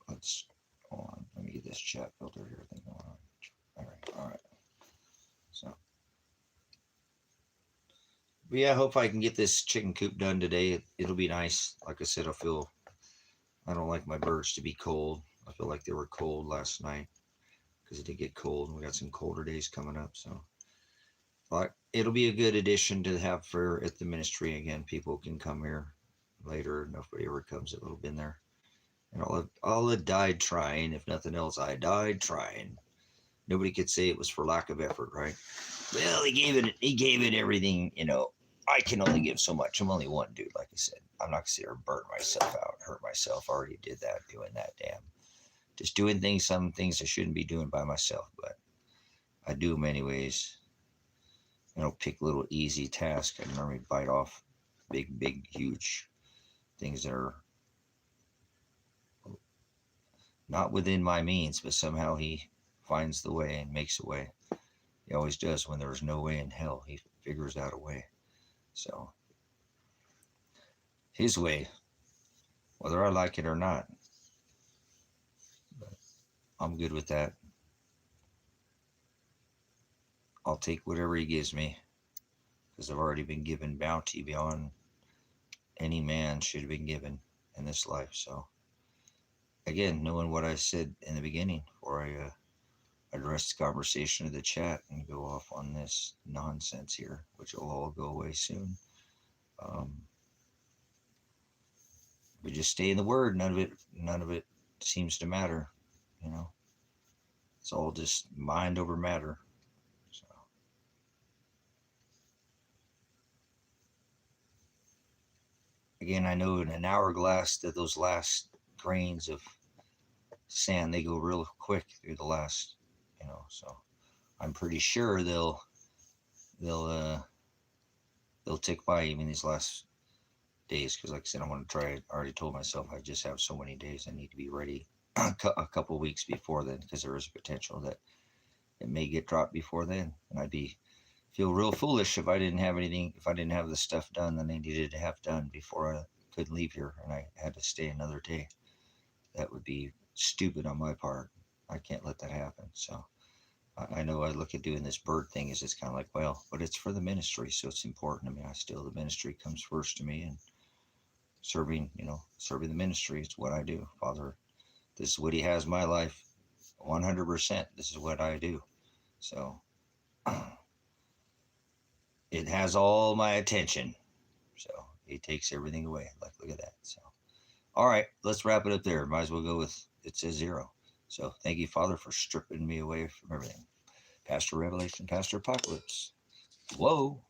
Let's hold on. Let me get this chat filter here thing going on. All right. So, but yeah, I hope I can get this chicken coop done today. It'll be nice. Like I said, I don't like my birds to be cold. I feel like they were cold last night because it did get cold, and we got some colder days coming up. So, but it'll be a good addition to have for at the ministry again. People can come here later. Nobody ever comes that little been there. And I'll have died trying. If nothing else, I died trying. Nobody could say it was for lack of effort, right? Well, he gave it everything. I can only give so much. I'm only one dude, like I said. I'm not gonna sit here and burn myself out, hurt myself. I already did that, doing that. Damn, just doing some things I shouldn't be doing by myself, but I do them anyways. Pick little easy tasks. I normally bite off big, huge things that are not within my means, but somehow he finds the way and makes a way. He always does. When there's no way in hell, he figures out a way. So his way, whether I like it or not, but I'm good with that. I'll take whatever he gives me, because I've already been given bounty beyond any man should have been given in this life. So again, knowing what I said in the beginning before I address the conversation of the chat and go off on this nonsense here, which will all go away soon. But just stay in the word. None of it seems to matter. It's all just mind over matter. So again, I know in an hourglass that those last grains of sand, they go real quick through the last, so I'm pretty sure they'll tick by even these last days, because like I said, I want to try it. I already told myself I just have so many days. I need to be ready a couple of weeks before then, because there is a potential that it may get dropped before then, and I'd feel real foolish if I didn't have the stuff done that I needed to have done before I could leave here and I had to stay another day. That would be stupid on my part. I can't let that happen. So I know I look at doing this bird thing as it's kind of like, well, but it's for the ministry, so it's important. I mean, the ministry comes first to me, and serving the ministry, it's what I do. Father, this is what he has my life, 100%. This is what I do. So it has all my attention. So he takes everything away. Like, look at that. So, all right, let's wrap it up there. Might as well go with, it says 0. So thank you, Father, for stripping me away from everything. Pastor Revelation, Pastor Apocalypse. Whoa.